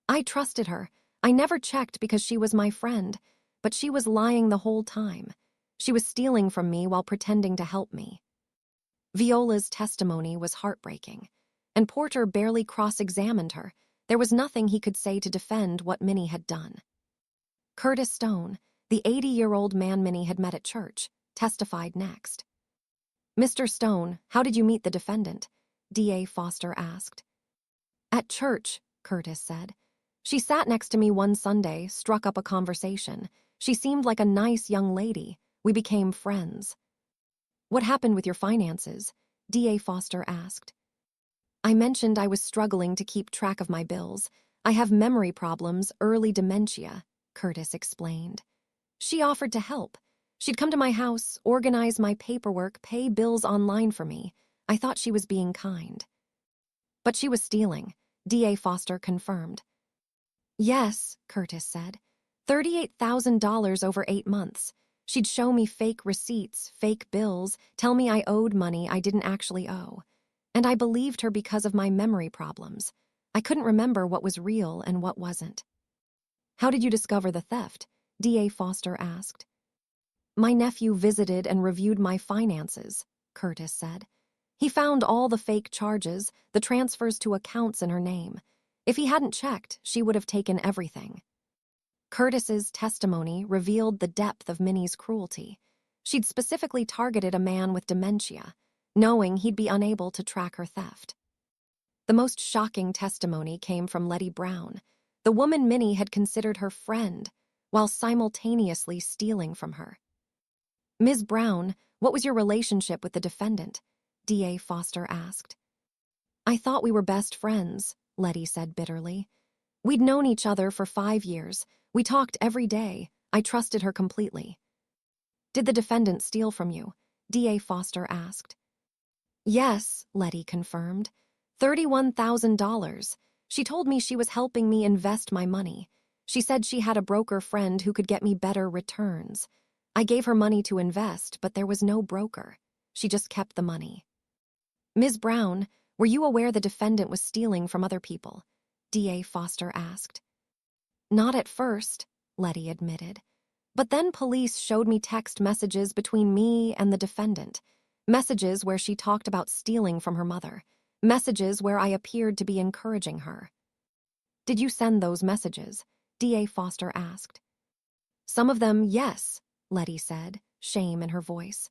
I trusted her. I never checked because she was my friend, but she was lying the whole time. She was stealing from me while pretending to help me. Viola's testimony was heartbreaking, and Porter barely cross-examined her. There was nothing he could say to defend what Minnie had done. Curtis Stone, the 80-year-old man Minnie had met at church, testified next. Mr. Stone, how did you meet the defendant? D.A. Foster asked. At church, Curtis said. She sat next to me one Sunday, struck up a conversation. She seemed like a nice young lady. We became friends. What happened with your finances? D.A. Foster asked. I mentioned I was struggling to keep track of my bills. I have memory problems, early dementia, Curtis explained. She offered to help. She'd come to my house, organize my paperwork, pay bills online for me. I thought she was being kind. But she was stealing, D.A. Foster confirmed. Yes, Curtis said. $38,000 over 8 months. She'd show me fake receipts, fake bills, tell me I owed money I didn't actually owe. And I believed her because of my memory problems. I couldn't remember what was real and what wasn't. How did you discover the theft? D.A. Foster asked. My nephew visited and reviewed my finances, Curtis said. He found all the fake charges, the transfers to accounts in her name. If he hadn't checked, she would have taken everything. Curtis's testimony revealed the depth of Minnie's cruelty. She'd specifically targeted a man with dementia, knowing he'd be unable to track her theft. The most shocking testimony came from Letty Brown, the woman Minnie had considered her friend, while simultaneously stealing from her. Ms. Brown, what was your relationship with the defendant? DA Foster asked. I thought we were best friends, Letty said bitterly. We'd known each other for 5 years. We talked every day. I trusted her completely. Did the defendant steal from you? DA Foster asked. Yes, Letty confirmed. $31,000. She told me she was helping me invest my money. She said she had a broker friend who could get me better returns. I gave her money to invest, but there was no broker. She just kept the money. Ms. Brown, were you aware the defendant was stealing from other people? DA Foster asked. Not at first, Letty admitted. But then police showed me text messages between me and the defendant. Messages where she talked about stealing from her mother. Messages where I appeared to be encouraging her. Did you send those messages? DA Foster asked. Some of them, yes, Letty said, shame in her voice.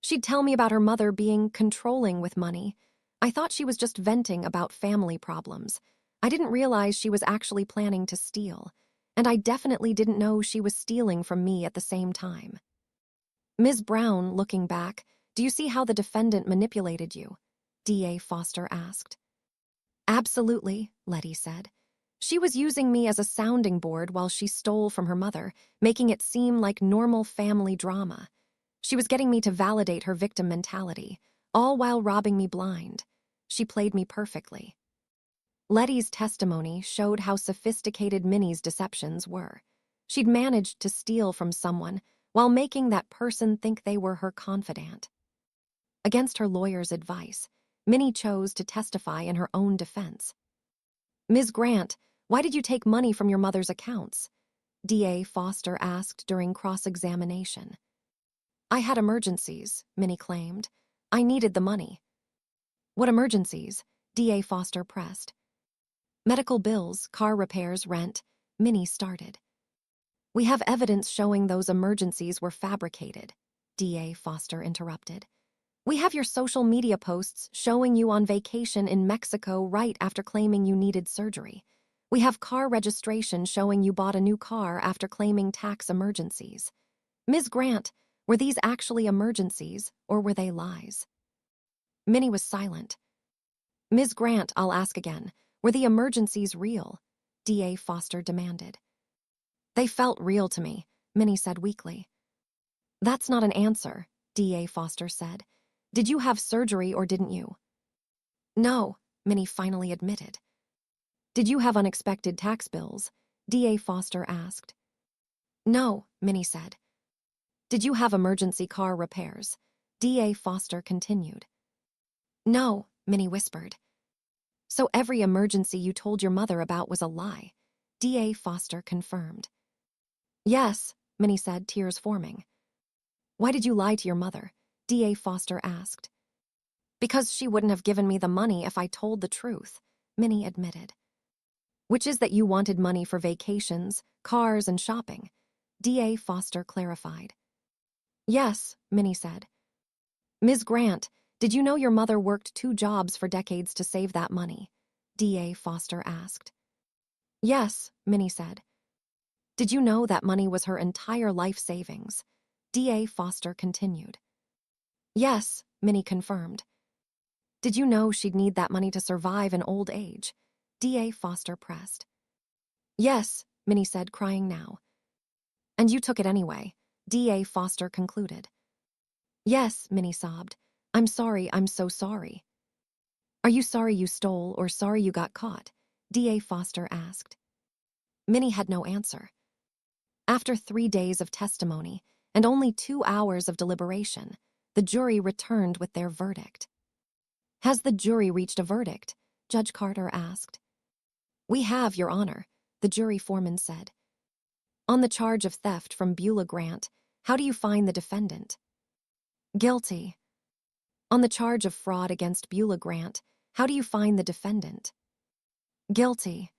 She'd tell me about her mother being controlling with money. I thought she was just venting about family problems. I didn't realize she was actually planning to steal. And I definitely didn't know she was stealing from me at the same time. Ms. Brown, looking back, do you see how the defendant manipulated you? DA Foster asked. Absolutely, Letty said. She was using me as a sounding board while she stole from her mother, making it seem like normal family drama. She was getting me to validate her victim mentality, all while robbing me blind. She played me perfectly. Letty's testimony showed how sophisticated Minnie's deceptions were. She'd managed to steal from someone while making that person think they were her confidant. Against her lawyer's advice, Minnie chose to testify in her own defense. Ms. Grant, why did you take money from your mother's accounts? DA Foster asked during cross-examination. I had emergencies, Minnie claimed. I needed the money. What emergencies? DA Foster pressed. Medical bills, car repairs, rent, Minnie started. We have evidence showing those emergencies were fabricated, DA Foster interrupted. We have your social media posts showing you on vacation in Mexico right after claiming you needed surgery. We have car registration showing you bought a new car after claiming tax emergencies. Ms. Grant, were these actually emergencies or were they lies? Minnie was silent. Ms. Grant, I'll ask again. Were the emergencies real? DA Foster demanded. They felt real to me, Minnie said weakly. That's not an answer, DA Foster said. Did you have surgery or didn't you? No, Minnie finally admitted. Did you have unexpected tax bills? DA Foster asked. No, Minnie said. Did you have emergency car repairs? DA Foster continued. No, Minnie whispered. So every emergency you told your mother about was a lie, DA Foster confirmed. Yes, Minnie said, tears forming. Why did you lie to your mother? DA Foster asked. Because she wouldn't have given me the money if I told the truth, Minnie admitted. Which is that you wanted money for vacations, cars, and shopping, DA Foster clarified. Yes, Minnie said. Ms. Grant, did you know your mother worked 2 jobs for decades to save that money? DA Foster asked. Yes, Minnie said. Did you know that money was her entire life savings? DA Foster continued. Yes, Minnie confirmed. Did you know she'd need that money to survive in old age? DA Foster pressed. Yes, Minnie said, crying now. And you took it anyway, DA Foster concluded. Yes, Minnie sobbed. I'm sorry, I'm so sorry. Are you sorry you stole or sorry you got caught? DA Foster asked. Minnie had no answer. After 3 days of testimony and only 2 hours of deliberation, the jury returned with their verdict. Has the jury reached a verdict? Judge Carter asked. We have, Your Honor, the jury foreman said. On the charge of theft from Beulah Grant, how do you find the defendant? Guilty. On the charge of fraud against Beulah Grant, how do you find the defendant? Guilty.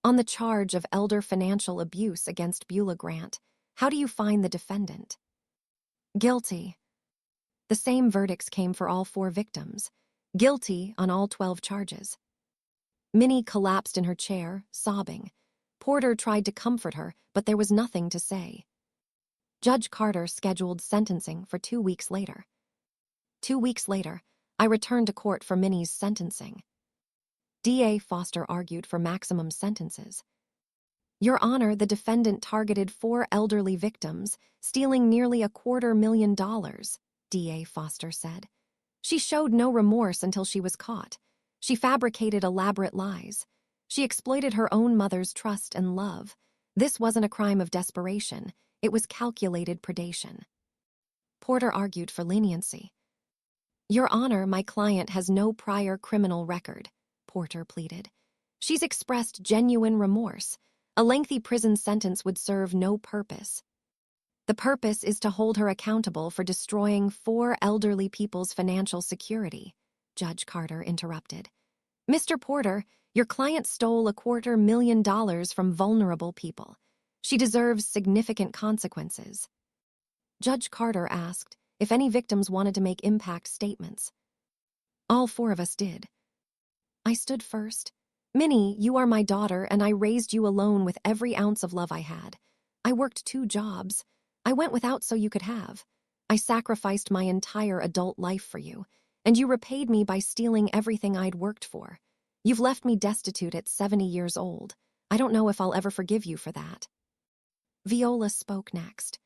On the charge of elder financial abuse against Beulah Grant, how do you find the defendant? Guilty. The same verdicts came for all 4 victims. Guilty on all 12 charges. Minnie collapsed in her chair, sobbing. Porter tried to comfort her, but there was nothing to say. Judge Carter scheduled sentencing for 2 weeks later. 2 weeks later, I returned to court for Minnie's sentencing. DA Foster argued for maximum sentences. Your Honor, the defendant targeted 4 elderly victims, stealing nearly $250,000, DA Foster said. She showed no remorse until she was caught. She fabricated elaborate lies. She exploited her own mother's trust and love. This wasn't a crime of desperation. It was calculated predation. Porter argued for leniency. Your Honor, my client has no prior criminal record, Porter pleaded. She's expressed genuine remorse. A lengthy prison sentence would serve no purpose. The purpose is to hold her accountable for destroying 4 elderly people's financial security, Judge Carter interrupted. Mr. Porter, your client stole $250,000 from vulnerable people. She deserves significant consequences. Judge Carter asked if any victims wanted to make impact statements. All 4 of us did. I stood first. Minnie, you are my daughter, and I raised you alone with every ounce of love I had. I worked 2 jobs. I went without so you could have. I sacrificed my entire adult life for you, and you repaid me by stealing everything I'd worked for. You've left me destitute at 70 years old. I don't know if I'll ever forgive you for that. Beulah spoke next.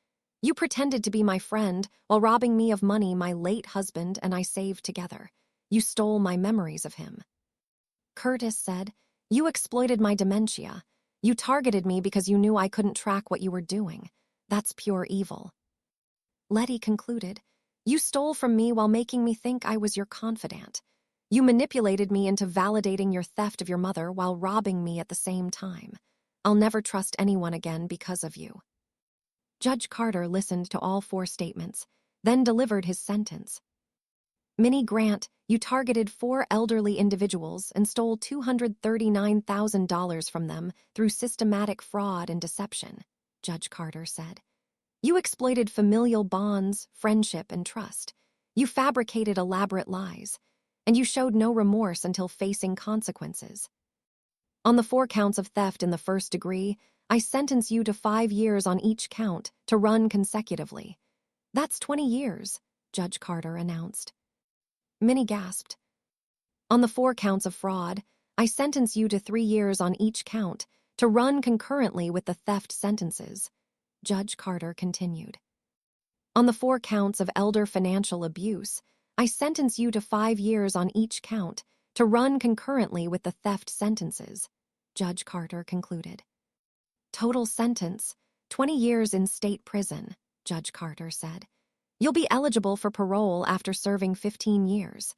You pretended to be my friend while robbing me of money my late husband and I saved together. You stole my memories of him. Curtis said, you exploited my dementia. You targeted me because you knew I couldn't track what you were doing. That's pure evil. Letty concluded, you stole from me while making me think I was your confidant. You manipulated me into validating your theft of your mother while robbing me at the same time. I'll never trust anyone again because of you. Judge Carter listened to all 4 statements, then delivered his sentence. Minnie Grant, you targeted 4 elderly individuals and stole $239,000 from them through systematic fraud and deception, Judge Carter said. You exploited familial bonds, friendship, and trust. You fabricated elaborate lies, and you showed no remorse until facing consequences. On the 4 counts of theft in the first degree, I sentence you to 5 years on each count to run consecutively. That's 20 years, Judge Carter announced. Minnie gasped. On the 4 counts of fraud, I sentence you to 3 years on each count to run concurrently with the theft sentences, Judge Carter continued. On the 4 counts of elder financial abuse, I sentence you to 5 years on each count to run concurrently with the theft sentences, Judge Carter concluded. Total sentence, 20 years in state prison, Judge Carter said. You'll be eligible for parole after serving 15 years.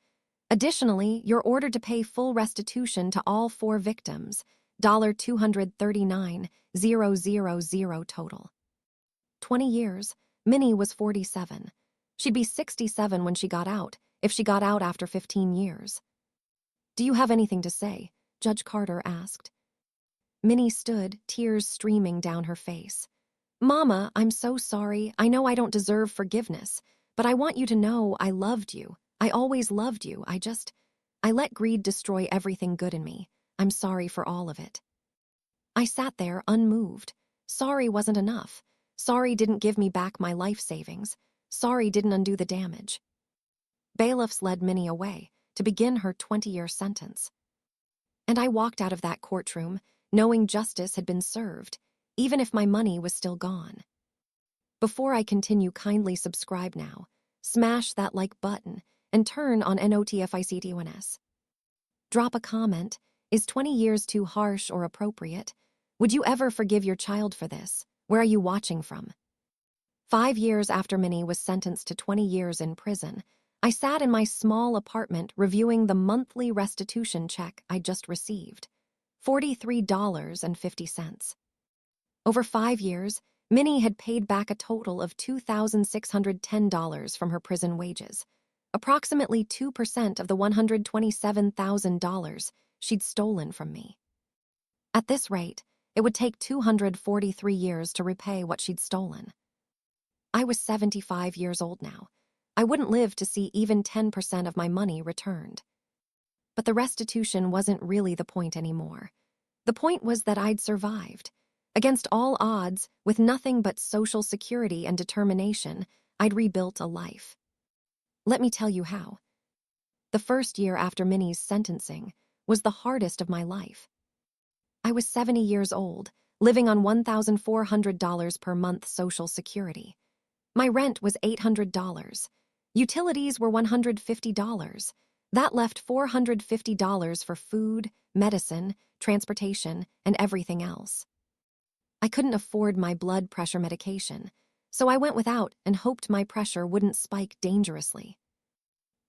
Additionally, you're ordered to pay full restitution to all 4 victims, $239,000 total. 20 years, Minnie was 47. She'd be 67 when she got out, if she got out after 15 years. Do you have anything to say? Judge Carter asked. Minnie stood, tears streaming down her face. Mama, I'm so sorry. I know I don't deserve forgiveness, but I want you to know I loved you. I always loved you. I let greed destroy everything good in me. I'm sorry for all of it. I sat there unmoved. Sorry wasn't enough. Sorry didn't give me back my life savings. Sorry didn't undo the damage. Bailiffs led Minnie away to begin her 20-year sentence. And I walked out of that courtroom knowing justice had been served, even if my money was still gone. Before I continue, kindly subscribe now, smash that like button, and turn on notifications. Drop a comment. Is 20 years too harsh or appropriate? Would you ever forgive your child for this? Where are you watching from? 5 years after Minnie was sentenced to 20 years in prison, I sat in my small apartment reviewing the monthly restitution check I just received, $43.50. Over 5 years, Minnie had paid back a total of $2,610 from her prison wages, approximately 2% of the $127,000 she'd stolen from me. At this rate, it would take 243 years to repay what she'd stolen. I was 75 years old now. I wouldn't live to see even 10% of my money returned. But the restitution wasn't really the point anymore. The point was that I'd survived. Against all odds, with nothing but Social Security and determination, I'd rebuilt a life. Let me tell you how. The first year after Minnie's sentencing was the hardest of my life. I was 70 years old, living on $1,400 per month Social Security. My rent was $800. Utilities were $150. That left $450 for food, medicine, transportation, and everything else. I couldn't afford my blood pressure medication, so I went without and hoped my pressure wouldn't spike dangerously.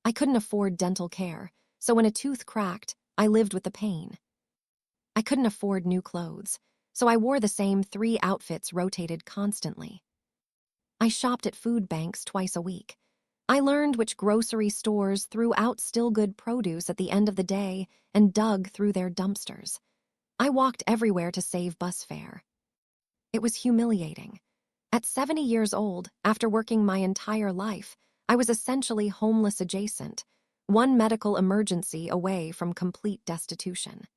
I couldn't afford dental care, so when a tooth cracked, I lived with the pain. I couldn't afford new clothes, so I wore the same 3 outfits rotated constantly. I shopped at food banks twice a week. I learned which grocery stores threw out still good produce at the end of the day and dug through their dumpsters. I walked everywhere to save bus fare. It was humiliating. At 70 years old, after working my entire life, I was essentially homeless adjacent, one medical emergency away from complete destitution.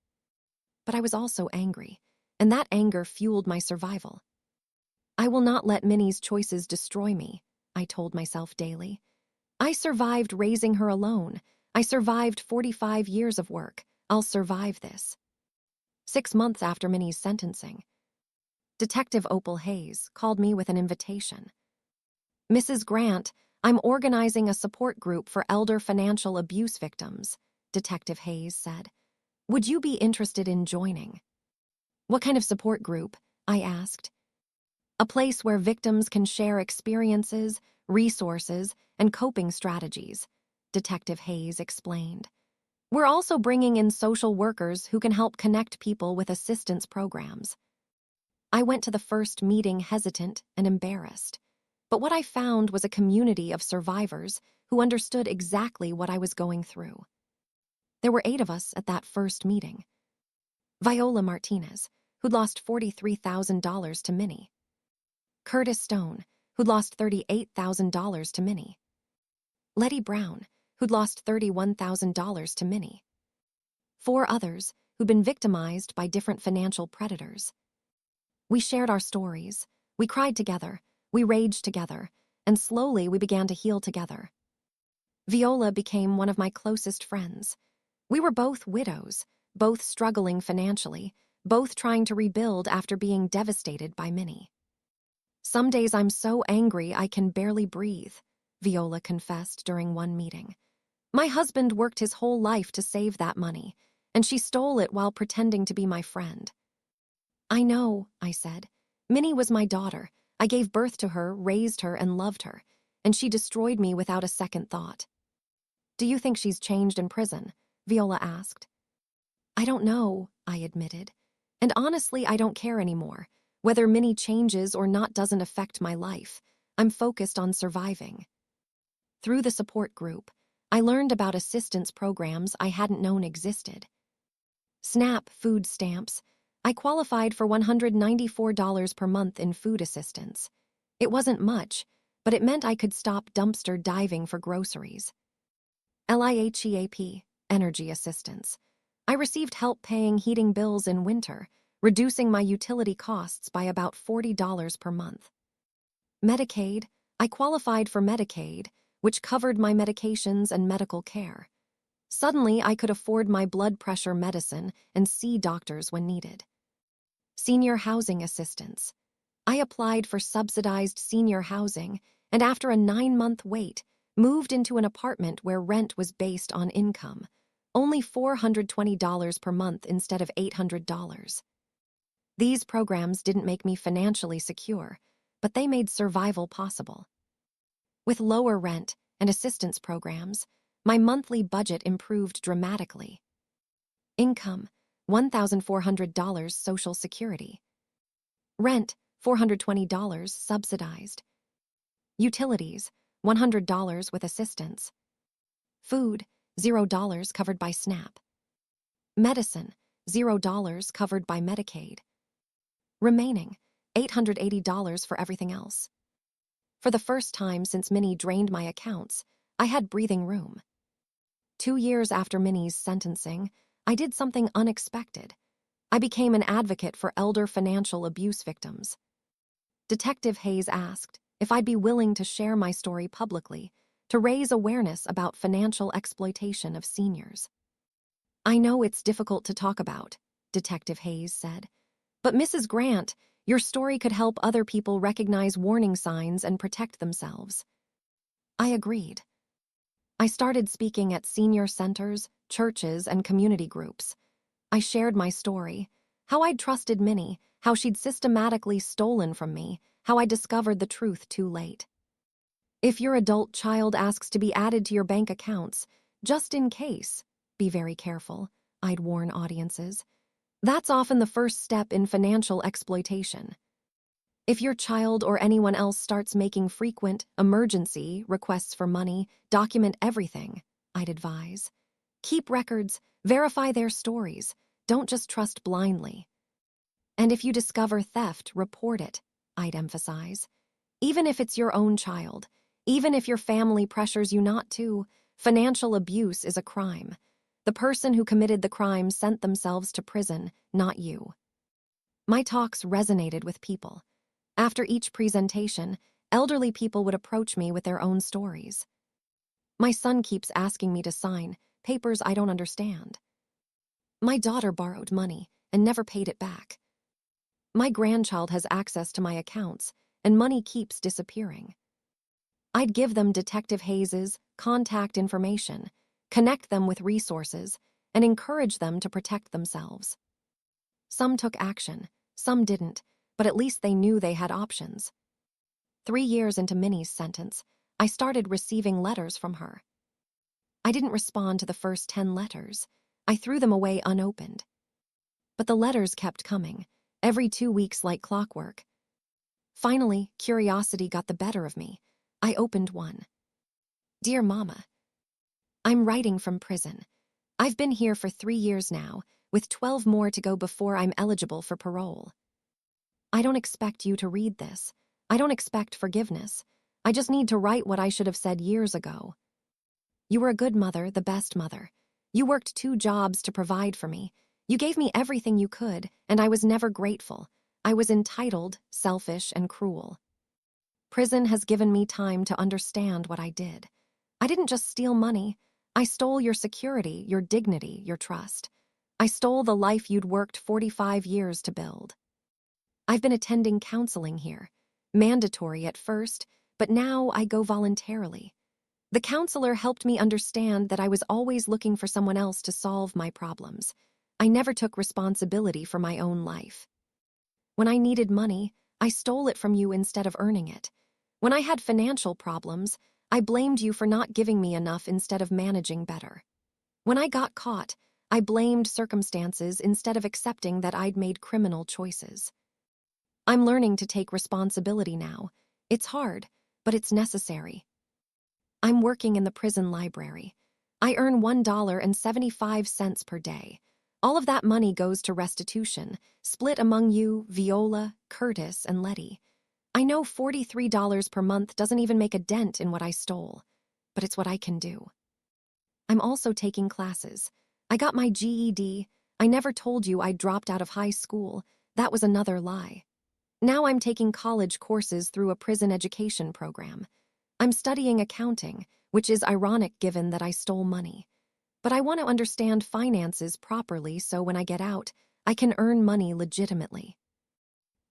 But I was also angry, and that anger fueled my survival. I will not let Minnie's choices destroy me, I told myself daily. I survived raising her alone. I survived 45 years of work. I'll survive this. 6 months after Minnie's sentencing, Detective Opal Hayes called me with an invitation. "Mrs. Grant, I'm organizing a support group for elder financial abuse victims," Detective Hayes said. "Would you be interested in joining?" "What kind of support group?" I asked. "A place where victims can share experiences, resources, and coping strategies," Detective Hayes explained. "We're also bringing in social workers who can help connect people with assistance programs." I went to the first meeting hesitant and embarrassed, but what I found was a community of survivors who understood exactly what I was going through. There were 8 of us at that first meeting. Viola Martinez, who'd lost $43,000 to Minnie. Curtis Stone, who'd lost $38,000 to Minnie. Letty Brown, who'd lost $31,000 to Minnie. 4 others who'd been victimized by different financial predators. We shared our stories, we cried together, we raged together, and slowly we began to heal together. Viola became one of my closest friends. We were both widows, both struggling financially, both trying to rebuild after being devastated by Minnie. "Some days I'm so angry I can barely breathe," Viola confessed during one meeting. "My husband worked his whole life to save that money, and she stole it while pretending to be my friend." "I know," I said. "Minnie was my daughter. I gave birth to her, raised her, and loved her, and she destroyed me without a second thought." "Do you think she's changed in prison?" Viola asked. "I don't know," I admitted. "And honestly, I don't care anymore. Whether Minnie changes or not doesn't affect my life. I'm focused on surviving." Through the support group, I learned about assistance programs I hadn't known existed. SNAP food stamps. I qualified for $194 per month in food assistance. It wasn't much, but it meant I could stop dumpster diving for groceries. LIHEAP, energy assistance. I received help paying heating bills in winter, reducing my utility costs by about $40 per month. Medicaid. I qualified for Medicaid, which covered my medications and medical care. Suddenly, I could afford my blood pressure medicine and see doctors when needed. Senior housing assistance. I applied for subsidized senior housing, and after a 9-month wait, moved into an apartment where rent was based on income, only $420 per month instead of $800. These programs didn't make me financially secure, but they made survival possible. With lower rent and assistance programs, my monthly budget improved dramatically. Income, $1,400 Social Security. Rent, $420 subsidized. Utilities, $100 with assistance. Food, $0 covered by SNAP. Medicine, $0 covered by Medicaid. Remaining, $880 for everything else. For the first time since Minnie drained my accounts, I had breathing room. 2 years after Minnie's sentencing, I did something unexpected. I became an advocate for elder financial abuse victims. Detective Hayes asked if I'd be willing to share my story publicly to raise awareness about financial exploitation of seniors. I know it's difficult to talk about, Detective Hayes said, but Mrs. Grant, your story could help other people recognize warning signs and protect themselves. I agreed. I started speaking at senior centers, churches, and community groups. I shared my story, how I'd trusted Minnie, how she'd systematically stolen from me, how I discovered the truth too late. If your adult child asks to be added to your bank accounts, just in case, be very careful, I'd warn audiences. That's often the first step in financial exploitation. If your child or anyone else starts making frequent, emergency requests for money, document everything, I'd advise. Keep records, verify their stories, don't just trust blindly. And if you discover theft, report it, I'd emphasize. Even if it's your own child, even if your family pressures you not to, financial abuse is a crime. The person who committed the crime sent themselves to prison, not you. My talks resonated with people. After each presentation, elderly people would approach me with their own stories. My son keeps asking me to sign papers I don't understand. My daughter borrowed money and never paid it back. My grandchild has access to my accounts, and money keeps disappearing. I'd give them Detective Hayes's contact information, connect them with resources, and encourage them to protect themselves. Some took action, some didn't, but at least they knew they had options. 3 years into Minnie's sentence, I started receiving letters from her. I didn't respond to the first 10 letters. I threw them away unopened. But the letters kept coming, every 2 weeks like clockwork. Finally, curiosity got the better of me. I opened one. Dear Mama, I'm writing from prison. I've been here for 3 years now, with 12 more to go before I'm eligible for parole. I don't expect you to read this. I don't expect forgiveness. I just need to write what I should have said years ago. You were a good mother, the best mother. You worked 2 jobs to provide for me. You gave me everything you could, and I was never grateful. I was entitled, selfish, and cruel. Prison has given me time to understand what I did. I didn't just steal money. I stole your security, your dignity, your trust. I stole the life you'd worked 45 years to build. I've been attending counseling here. Mandatory at first, but now I go voluntarily. The counselor helped me understand that I was always looking for someone else to solve my problems. I never took responsibility for my own life. When I needed money, I stole it from you instead of earning it. When I had financial problems, I blamed you for not giving me enough instead of managing better. When I got caught, I blamed circumstances instead of accepting that I'd made criminal choices. I'm learning to take responsibility now. It's hard, but it's necessary. I'm working in the prison library. I earn $1.75 per day. All of that money goes to restitution, split among you, Beulah, Curtis, and Letty. I know $43 per month doesn't even make a dent in what I stole, but it's what I can do. I'm also taking classes. I got my GED. I never told you I dropped out of high school. That was another lie. Now I'm taking college courses through a prison education program. I'm studying accounting, which is ironic given that I stole money. But I want to understand finances properly so when I get out, I can earn money legitimately.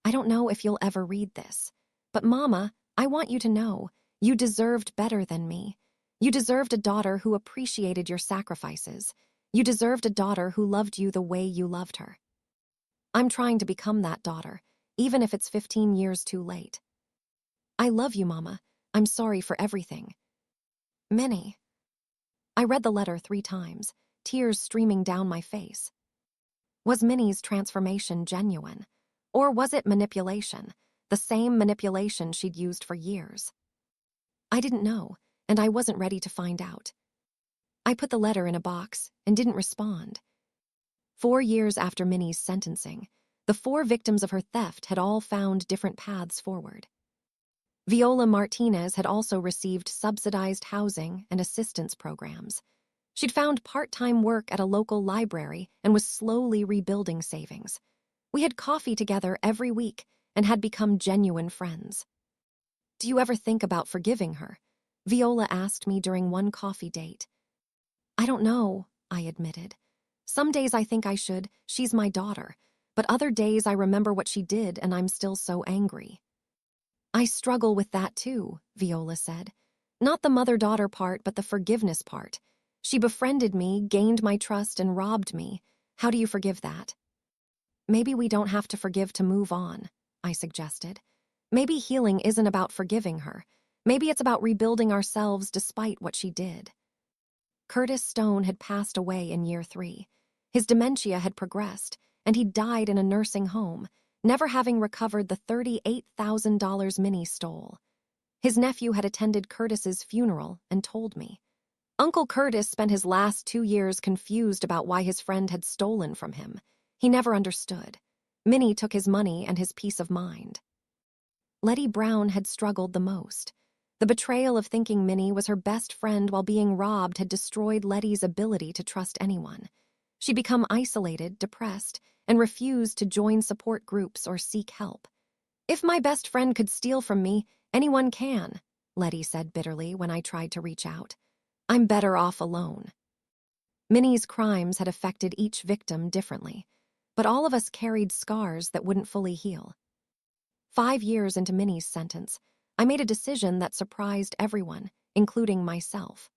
I don't know if you'll ever read this, but Mama, I want you to know, you deserved better than me. You deserved a daughter who appreciated your sacrifices. You deserved a daughter who loved you the way you loved her. I'm trying to become that daughter, even if it's 15 years too late. I love you, Mama. I'm sorry for everything. Minnie. I read the letter 3 times, tears streaming down my face. Was Minnie's transformation genuine? Or was it manipulation, the same manipulation she'd used for years? I didn't know, and I wasn't ready to find out. I put the letter in a box and didn't respond. 4 years after Minnie's sentencing, the 4 victims of her theft had all found different paths forward. Viola Martinez had also received subsidized housing and assistance programs. She'd found part-time work at a local library and was slowly rebuilding savings. We had coffee together every week and had become genuine friends. "Do you ever think about forgiving her?" Viola asked me during one coffee date. "I don't know," I admitted. "Some days I think I should, she's my daughter, but other days I remember what she did and I'm still so angry." "I struggle with that too," Viola said. "Not the mother-daughter part, but the forgiveness part. She befriended me, gained my trust, and robbed me. How do you forgive that?" "Maybe we don't have to forgive to move on," I suggested. "Maybe healing isn't about forgiving her. Maybe it's about rebuilding ourselves despite what she did." Curtis Stone had passed away in year 3. His dementia had progressed, and he died in a nursing home, never having recovered the $38,000 Minnie stole. His nephew had attended Curtis's funeral and told me. Uncle Curtis spent his last 2 years confused about why his friend had stolen from him. He never understood. Minnie took his money and his peace of mind. Letty Brown had struggled the most. The betrayal of thinking Minnie was her best friend while being robbed had destroyed Letty's ability to trust anyone. She'd become isolated, depressed, and refused to join support groups or seek help. "If my best friend could steal from me, anyone can," Letty said bitterly when I tried to reach out. "I'm better off alone." Minnie's crimes had affected each victim differently, but all of us carried scars that wouldn't fully heal. 5 years into Minnie's sentence, I made a decision that surprised everyone, including myself.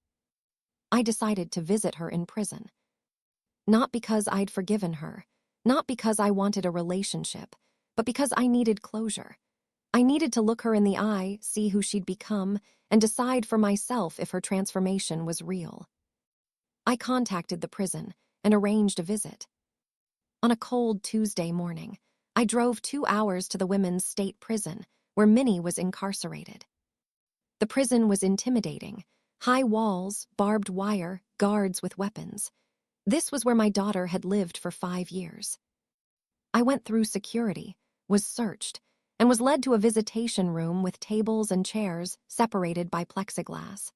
I decided to visit her in prison. Not because I'd forgiven her, not because I wanted a relationship, but because I needed closure. I needed to look her in the eye, see who she'd become, and decide for myself if her transformation was real. I contacted the prison and arranged a visit. On a cold Tuesday morning, I drove 2 hours to the women's state prison, where Minnie was incarcerated. The prison was intimidating. High walls, barbed wire, guards with weapons. This was where my daughter had lived for 5 years. I went through security, was searched, and was led to a visitation room with tables and chairs separated by plexiglass.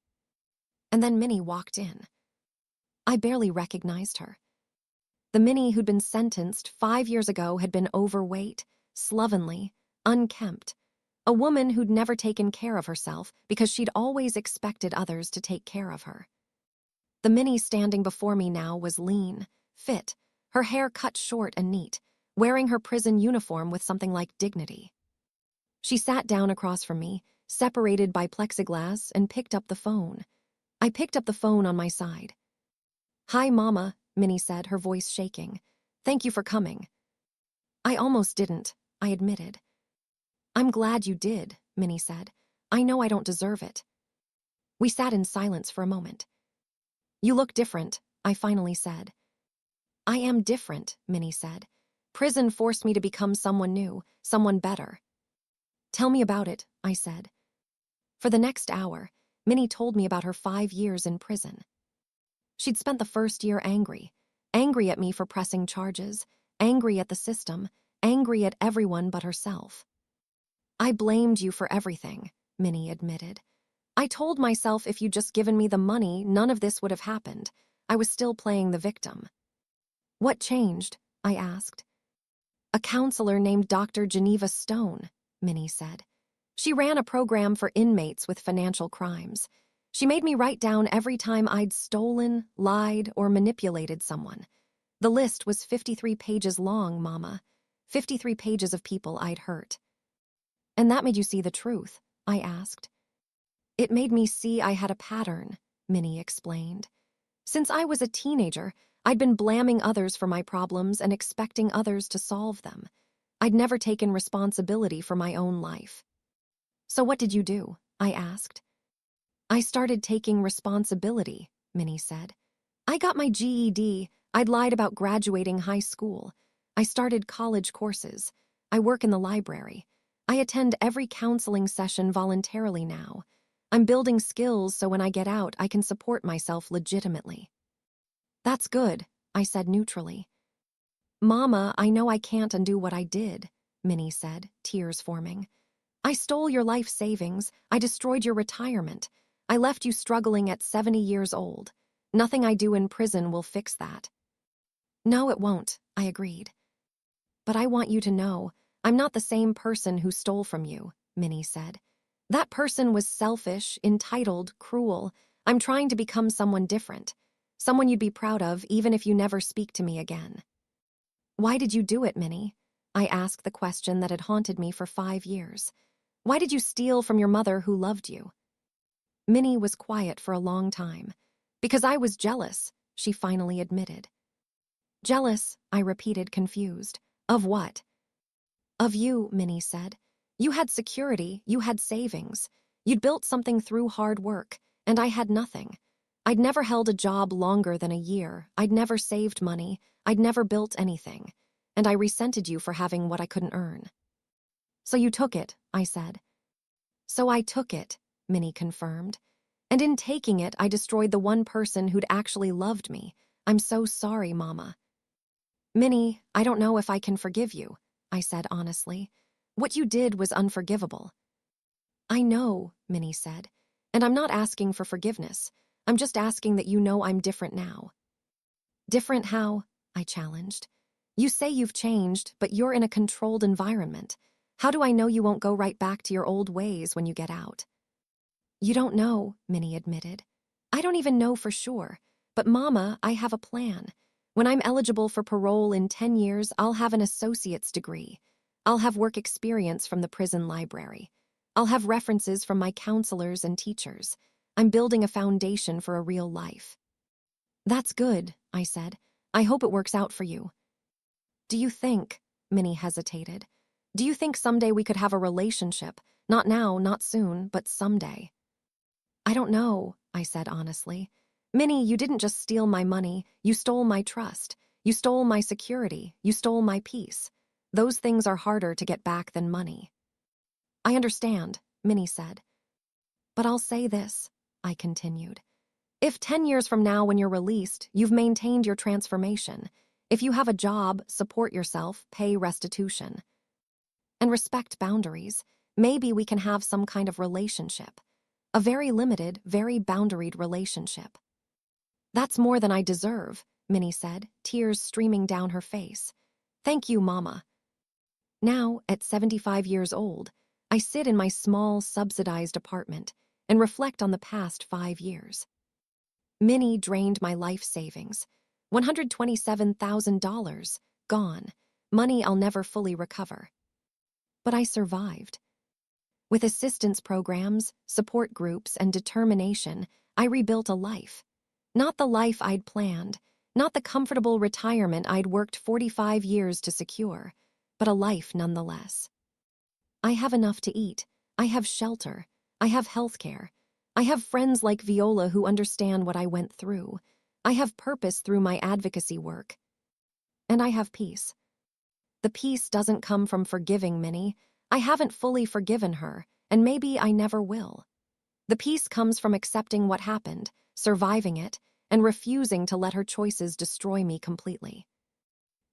And then Minnie walked in. I barely recognized her. The Minnie who'd been sentenced 5 years ago had been overweight, slovenly, unkempt, a woman who'd never taken care of herself because she'd always expected others to take care of her. The Minnie standing before me now was lean, fit, her hair cut short and neat, wearing her prison uniform with something like dignity. She sat down across from me, separated by plexiglass, and picked up the phone. I picked up the phone on my side. "Hi, Mama," Minnie said, her voice shaking. "Thank you for coming." "I almost didn't," I admitted. "I'm glad you did," Minnie said. "I know I don't deserve it." We sat in silence for a moment. "You look different," I finally said. "I am different," Minnie said. "Prison forced me to become someone new, someone better." "Tell me about it," I said. For the next hour, Minnie told me about her 5 years in prison. She'd spent the first year angry at me for pressing charges, angry at the system, angry at everyone but herself. "I blamed you for everything," Minnie admitted. "I told myself if you'd just given me the money, none of this would have happened. I was still playing the victim." "What changed?" I asked. "A counselor named Dr. Geneva Stone," Minnie said. "She ran a program for inmates with financial crimes. She made me write down every time I'd stolen, lied, or manipulated someone. The list was 53 pages long, Mama. 53 pages of people I'd hurt." "And that made you see the truth?" I asked. "It made me see I had a pattern," Minnie explained. "Since I was a teenager, I'd been blaming others for my problems and expecting others to solve them. I'd never taken responsibility for my own life." "So what did you do?" I asked. "I started taking responsibility," Minnie said. "I got my GED. I'd lied about graduating high school. I started college courses. I work in the library. I attend every counseling session voluntarily now. I'm building skills so when I get out, I can support myself legitimately." "That's good," I said neutrally. "Mama, I know I can't undo what I did," Minnie said, tears forming. "I stole your life savings. I destroyed your retirement. I left you struggling at 70 years old. Nothing I do in prison will fix that. No, it won't, I agreed. But I want you to know, I'm not the same person who stole from you, Minnie said. That person was selfish, entitled, cruel. I'm trying to become someone different. Someone you'd be proud of even if you never speak to me again. Why did you do it, Minnie? I asked the question that had haunted me for 5 years. Why did you steal from your mother who loved you? Minnie was quiet for a long time. Because I was jealous, she finally admitted. Jealous, I repeated, confused. Of what? Of you, Minnie said. You had security, you had savings. You'd built something through hard work, and I had nothing. I'd never held a job longer than a year. I'd never saved money. I'd never built anything. And I resented you for having what I couldn't earn. So you took it, I said. So I took it, Minnie confirmed. And in taking it, I destroyed the one person who'd actually loved me. I'm so sorry, Mama. Minnie, I don't know if I can forgive you, I said honestly. What you did was unforgivable. I know, Minnie said, and I'm not asking for forgiveness. I'm just asking that you know I'm different now. Different how? I challenged. You say you've changed, but you're in a controlled environment. How do I know you won't go right back to your old ways when you get out? You don't know, Minnie admitted. I don't even know for sure. But Mama, I have a plan. When I'm eligible for parole in 10 years, I'll have an associate's degree. I'll have work experience from the prison library. I'll have references from my counselors and teachers. I'm building a foundation for a real life. That's good, I said. I hope it works out for you. Do you think, Minnie hesitated, do you think someday we could have a relationship? Not now, not soon, but someday. I don't know, I said honestly. Minnie, you didn't just steal my money, you stole my trust. You stole my security, you stole my peace. Those things are harder to get back than money. I understand, Minnie said. But I'll say this, I continued. If 10 years from now when you're released, you've maintained your transformation, if you have a job, support yourself, pay restitution, and respect boundaries, maybe we can have some kind of relationship. A very limited, very boundaried relationship. That's more than I deserve, Minnie said, tears streaming down her face. Thank you, Mama. Now, at 75 years old, I sit in my small, subsidized apartment and reflect on the past 5 years. Minnie drained my life savings. $127,000, gone. Money I'll never fully recover. But I survived. With assistance programs, support groups, and determination, I rebuilt a life. Not the life I'd planned, not the comfortable retirement I'd worked 45 years to secure, but a life nonetheless. I have enough to eat. I have shelter. I have health care. I have friends like Beulah who understand what I went through. I have purpose through my advocacy work. And I have peace. The peace doesn't come from forgiving Minnie. I haven't fully forgiven her, and maybe I never will. The peace comes from accepting what happened, surviving it, and refusing to let her choices destroy me completely.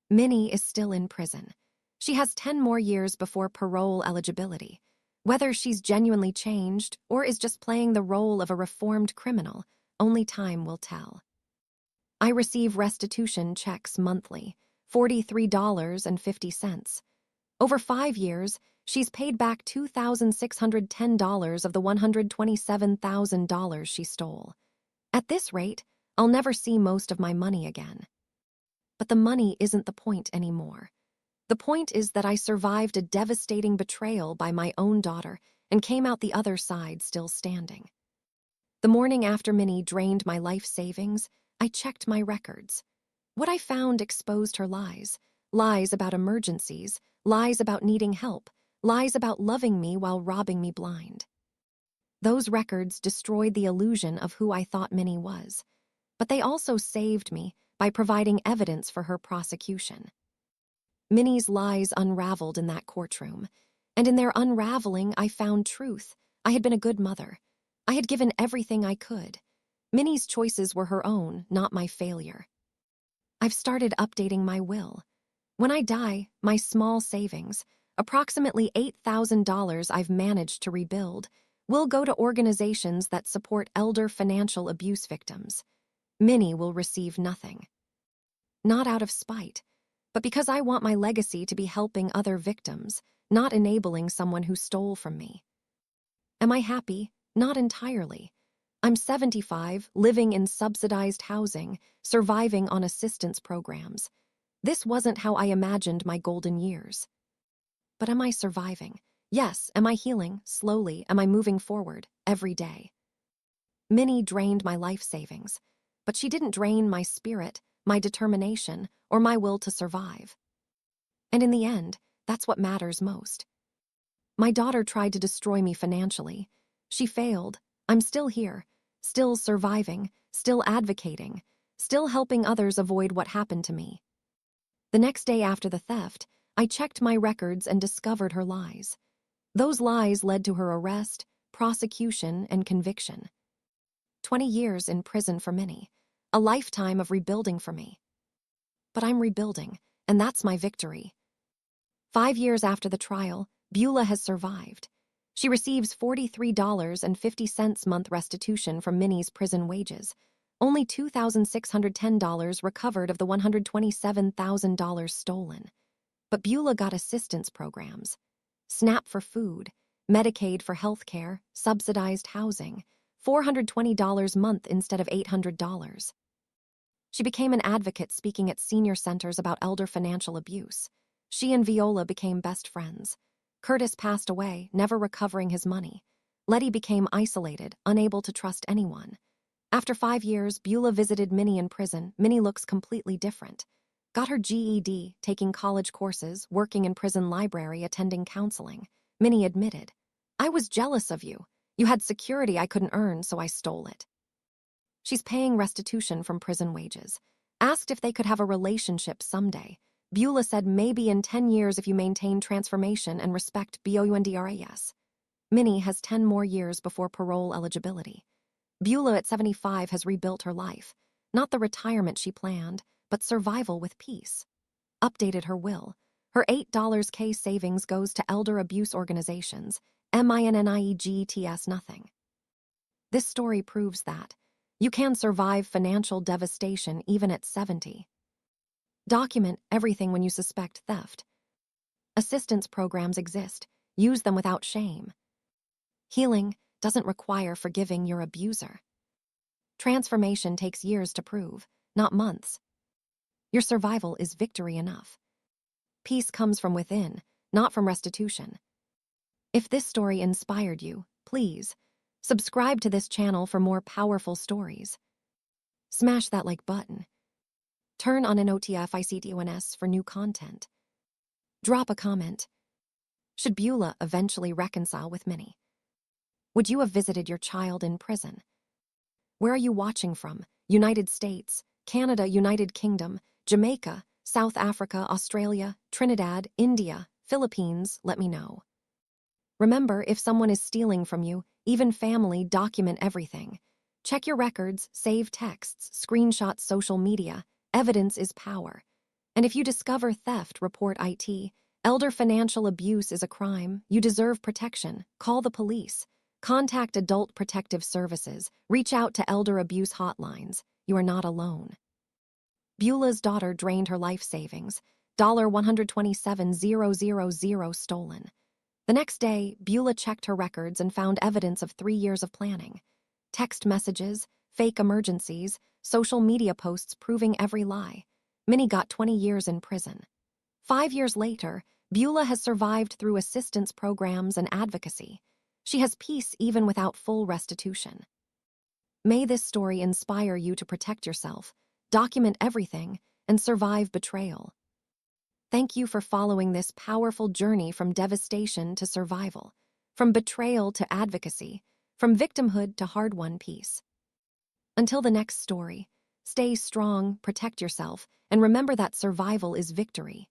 Minnie is still in prison. She has 10 more years before parole eligibility. Whether she's genuinely changed or is just playing the role of a reformed criminal, only time will tell. I receive restitution checks monthly, $43.50. Over 5 years, she's paid back $2,610 of the $127,000 she stole. At this rate, I'll never see most of my money again. But the money isn't the point anymore. The point is that I survived a devastating betrayal by my own daughter and came out the other side still standing. The morning after Minnie drained my life savings, I checked my records. What I found exposed her lies. Lies about emergencies, lies about needing help, lies about loving me while robbing me blind. Those records destroyed the illusion of who I thought Minnie was, but they also saved me by providing evidence for her prosecution. Minnie's lies unraveled in that courtroom, and in their unraveling, I found truth. I had been a good mother. I had given everything I could. Minnie's choices were her own, not my failure. I've started updating my will. When I die, my small savings, approximately $8,000 I've managed to rebuild, will go to organizations that support elder financial abuse victims. Minnie will receive nothing. Not out of spite, but because I want my legacy to be helping other victims, not enabling someone who stole from me. Am I happy? Not entirely. I'm 75, living in subsidized housing, surviving on assistance programs. This wasn't how I imagined my golden years. But am I surviving? Yes. Am I healing? Slowly. Am I moving forward? Every day. Minnie drained my life savings, but she didn't drain my spirit, my determination, or my will to survive. And in the end, that's what matters most. My daughter tried to destroy me financially. She failed. I'm still here, still surviving, still advocating, still helping others avoid what happened to me. The next day after the theft, I checked my records and discovered her lies. Those lies led to her arrest, prosecution, and conviction. 20 years in prison for Minnie, a lifetime of rebuilding for me. But I'm rebuilding, and that's my victory. 5 years after the trial, Beulah has survived. She receives $43.50 month restitution from Minnie's prison wages, only $2,610 recovered of the $127,000 stolen. But Beulah got assistance programs. SNAP for food, Medicaid for health care, subsidized housing, $420 a month instead of $800. She became an advocate speaking at senior centers about elder financial abuse. She and Viola became best friends. Curtis passed away, never recovering his money. Letty became isolated, unable to trust anyone. After 5 years, Beulah visited Minnie in prison. Minnie looks completely different. Got her GED, taking college courses, working in prison library, attending counseling. Minnie admitted, "I was jealous of you. You had security I couldn't earn, so I stole it." She's paying restitution from prison wages. Asked if they could have a relationship someday, Beulah said maybe in 10 years if you maintain transformation and respect BOUNDRAS. Minnie has 10 more years before parole eligibility. Beulah at 75 has rebuilt her life. Not the retirement she planned, but survival with peace. Updated her will. Her $8K savings goes to elder abuse organizations, MINNIEGTS nothing. This story proves that you can survive financial devastation even at 70. Document everything when you suspect theft. Assistance programs exist. Use them without shame. Healing doesn't require forgiving your abuser. Transformation takes years to prove, not months. Your survival is victory enough. Peace comes from within, not from restitution. If this story inspired you, please subscribe to this channel for more powerful stories. Smash that like button. Turn on notifications for new content. Drop a comment. Should Beulah eventually reconcile with Minnie? Would you have visited your child in prison? Where are you watching from? United States, Canada, United Kingdom, Jamaica, South Africa, Australia, Trinidad, India, Philippines? Let me know. Remember, if someone is stealing from you, even family, document everything. Check your records, save texts, screenshot social media. Evidence is power. And if you discover theft, report IT. Elder financial abuse is a crime. You deserve protection. Call the police. Contact Adult Protective Services. Reach out to elder abuse hotlines. You are not alone. Beulah's daughter drained her life savings. $127,000 stolen. The next day, Beulah checked her records and found evidence of 3 years of planning. Text messages, fake emergencies, social media posts proving every lie. Minnie got 20 years in prison. 5 years later, Beulah has survived through assistance programs and advocacy. She has peace even without full restitution. May this story inspire you to protect yourself, document everything, and survive betrayal. Thank you for following this powerful journey from devastation to survival, from betrayal to advocacy, from victimhood to hard-won peace. Until the next story, stay strong, protect yourself, and remember that survival is victory.